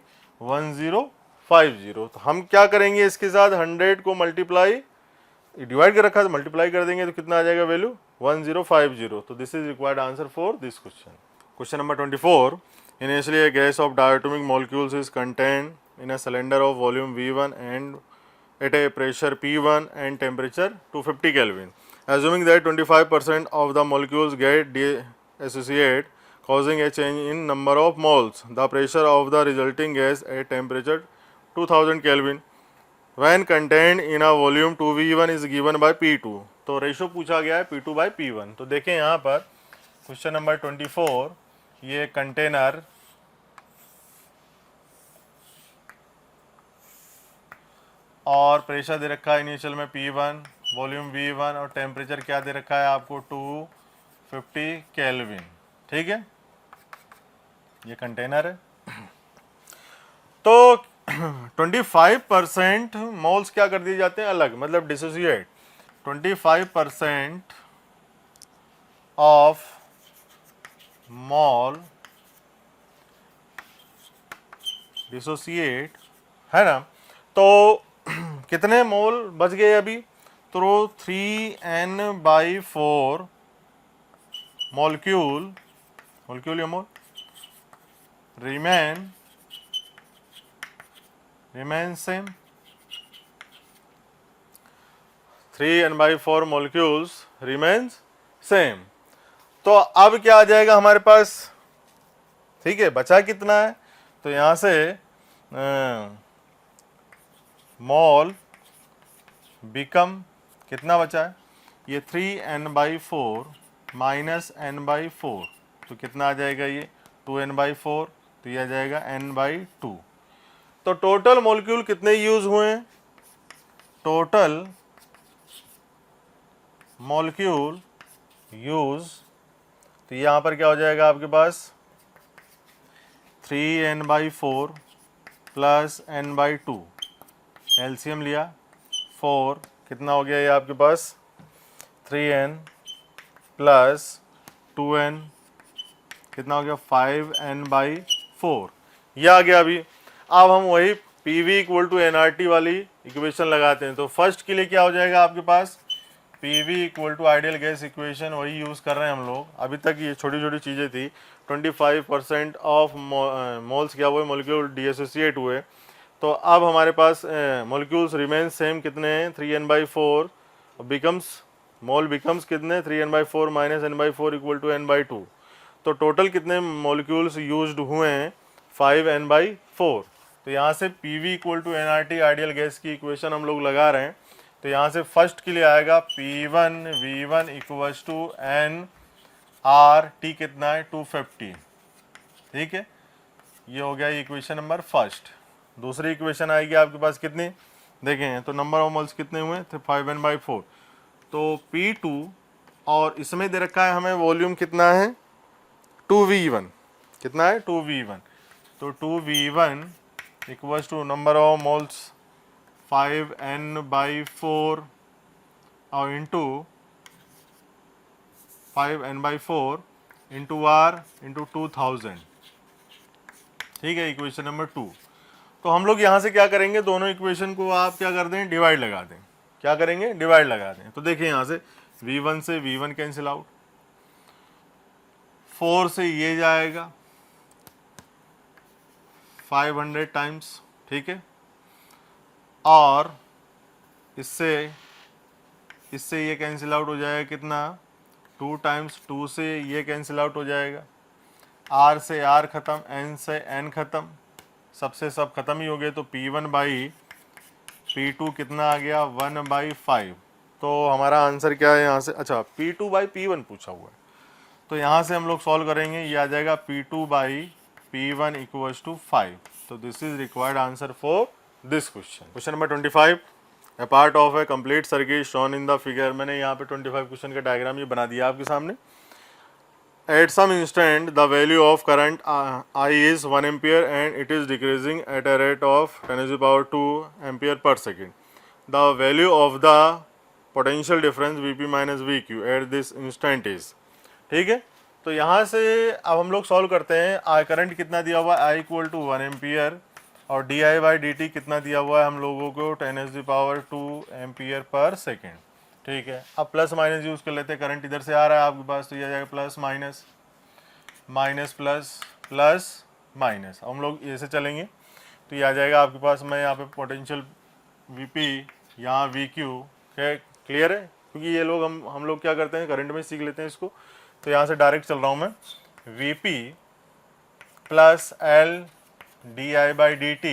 1050। तो हम क्या करेंगे, इसके साथ 100 को मल्टीप्लाई, डिवाइड कर रखा है तो मल्टीप्लाई कर देंगे, तो कितना आ जाएगा वैल्यू 1050। तो this is required answer for this question. Question number 24. Initially, a gas of diatomic molecules is contained in a cylinder of volume V1 and at a pressure P1 and temperature 250 Kelvin. Assuming that 25% of the molecules get dissociate, causing a change in number of moles, the pressure of the resulting gas at temperature 2000 Kelvin when contained in a volume 2V1 is given by P2. तो ratio पूछा गया है P2 by P1। तो देखें यहाँ पर question number 24, ये container और प्रेशर दे रखा है इनिशियल में P1, वॉल्यूम V1 और टेम्परेचर क्या दे रखा है आपको 250 केल्विन, ठीक है, ये कंटेनर है। तो 25% मोल्स क्या कर दिए जाते हैं अलग, मतलब डिसोसिएट, 25% ऑफ मॉल डिसोसिएट, है ना, तो कितने मोल बच गए अभी, तो 3n/4 मॉलिक्यूल या mole remain same, 3n/4 molecules remains same. तो अब क्या आ जाएगा हमारे पास, ठीक है, बचा कितना है, तो यहाँ से मॉल बिकम कितना बचा है, ये 3n/4 माइनस n/4, तो कितना आ जाएगा ये 2n/4, तो ये आ जाएगा n/2। तो टोटल मॉलिक्यूल कितने यूज हुए हैं, टोटल मॉलिक्यूल यूज, तो यहाँ पर क्या हो जाएगा आपके पास 3n/4 प्लस n/2, एलसीएम लिया 4, कितना हो गया ये आपके पास 3n प्लस 2n, कितना हो गया 5n/4, ये आ गया अभी। अब हम वही PV इक्वल टू nRT वाली इक्वेशन लगाते हैं, तो फर्स्ट के लिए क्या हो जाएगा आपके पास PV equal to ideal gas equation, वही यूज़ कर रहे हैं हम लोग। अभी तक ये छोटी छोटी चीज़ें थी, 25% ऑफ मोल्स क्या हुए, मॉलिक्यूल डीएसोसिएट हुए, तो अब हमारे पास मॉलिक्यूल्स रिमेन सेम कितने हैं 3n/4, बिकम्स मोल बिकम्स कितने 3n/4 minus n/4 equal to n/2, तो टोटल कितने मॉलिक्यूल्स यूज्ड हुए हैं 5n/4। तो यहाँ से p v equal to n r t ideal gas की इक्वेशन हम लोग लगा रहे हैं। तो यहाँ से फर्स्ट के लिए आएगा P1V1 equals to n r t कितना है 250। ठीक है, ये हो गया इक्वेशन नंबर फर्स्ट। दूसरी इक्वेशन आएगी आपके पास कितनी, देखें तो नंबर ऑफ मोल्स कितने हुए थे 5n/4। तो P2 और इसमें दे रखा है हमें वॉल्यूम कितना है 2V1, कितना है 2V1। तो 2V1 equals to number of moles 5n/4 और into 5n/4 into are into 2000। ठीक है, इक्वेशन नंबर 2। तो हम लोग यहाँ से क्या करेंगे, दोनों इक्वेशन को आप क्या कर दें, डिवाइड लगा दें। क्या करेंगे, डिवाइड लगा दें। तो देखिए यहाँ से V1 से V1 कैंसिल आउट, 4 से ये जाएगा 500 टाइम्स। ठीक है, और इससे ये कैंसिल आउट हो जाएगा कितना 2 टाइम्स, 2 से ये कैंसिल आउट हो जाएगा, R से R ख़त्म, N से N ख़त्म, सबसे सब ख़त्म ही हो गए। तो P1/P2 कितना आ गया 1/5। तो हमारा आंसर क्या है यहाँ से, अच्छा P2/P1 पूछा हुआ है, तो यहाँ से हम लोग सॉल्व करेंगे। ये आ जाएगा P2/P1 इक्वल्स टू 5। तो this is required answer for this question. Question number 25, a part of a complete circuit shown in the figure. मैंने यहाँ पे 25 क्वेश्चन का डायग्राम ये बना दिया आपके सामने। At some instant, the value of current I is 1 ampere and it is decreasing at a rate of 10⁻² ampere per second. The value of the potential difference Vp minus Vq at this instant is। ठीक है, तो यहाँ से अब हम लोग solve करते हैं। आई करंट कितना दिया हुआ है, I इक्वल टू 1 एम्पियर, और di/dt कितना दिया हुआ है हम लोगों को 10⁻² एम्पियर पर सेकेंड। ठीक है, अब प्लस माइनस यूज़ कर लेते हैं। करंट इधर से आ रहा है आपके पास, तो ये आ जाएगा plus minus minus plus plus minus. हम लोग ये से चलेंगे तो ये आ जाएगा आपके पास। मैं यहाँ पे पोटेंशियल Vp, यहाँ Vq है, क्लियर है, क्योंकि ये लोग हम लोग क्या करते हैं, करंट में सीख लेते हैं इसको। तो यहाँ से डायरेक्ट चल रहा हूँ मैं, Vp plus L di/dt,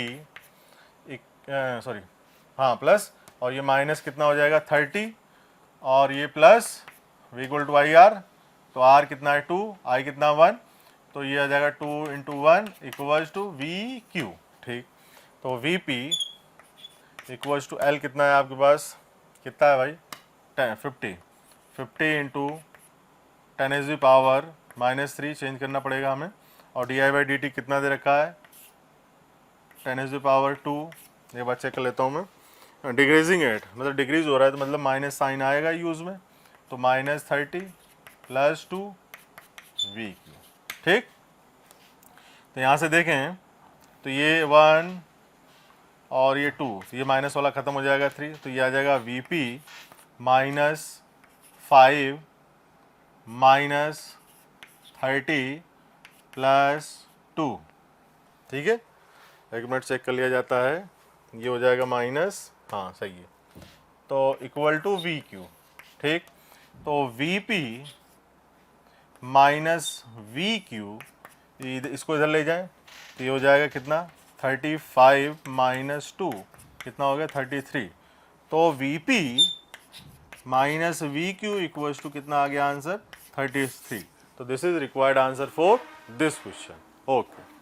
sorry हाँ प्लस, और ये माइनस कितना हो जाएगा 30, और ये plus V equal to i r. तो R कितना है 2, I कितना 1, तो ये आ जाएगा 2 इंटू 1 इक्वल्स टू VQ। ठीक, तो VP इक्वल्स टू L कितना है आपके पास, कितना है भाई 50 इंटू 10⁻³ चेंज करना पड़ेगा हमें, और di/dt कितना दे रखा है 10⁻²। ये बात चेक कर लेता हूँ मैं। डिक्रीजिंग एट मतलब डिक्रीज हो रहा है, तो मतलब माइनस साइन आएगा यूज़ में, तो -30 + 2 VQ। ठीक, तो यहाँ से देखें तो ये 1 और ये 2, तो ये माइनस वाला ख़त्म हो जाएगा 3, तो ये आ जाएगा VP -5 -30 + 2। ठीक है, एक मिनट चेक कर लिया जाता है, ये हो जाएगा माइनस, हाँ सही है, तो इक्वल टू VQ। ठीक, तो VP माइनस VQ, इसको इधर ले जाएं तो ये हो जाएगा कितना 35 - 2 कितना हो गया 33। तो VP minus VQ equals to कितना आ गया आंसर 33। तो this is required answer for this question. Okay.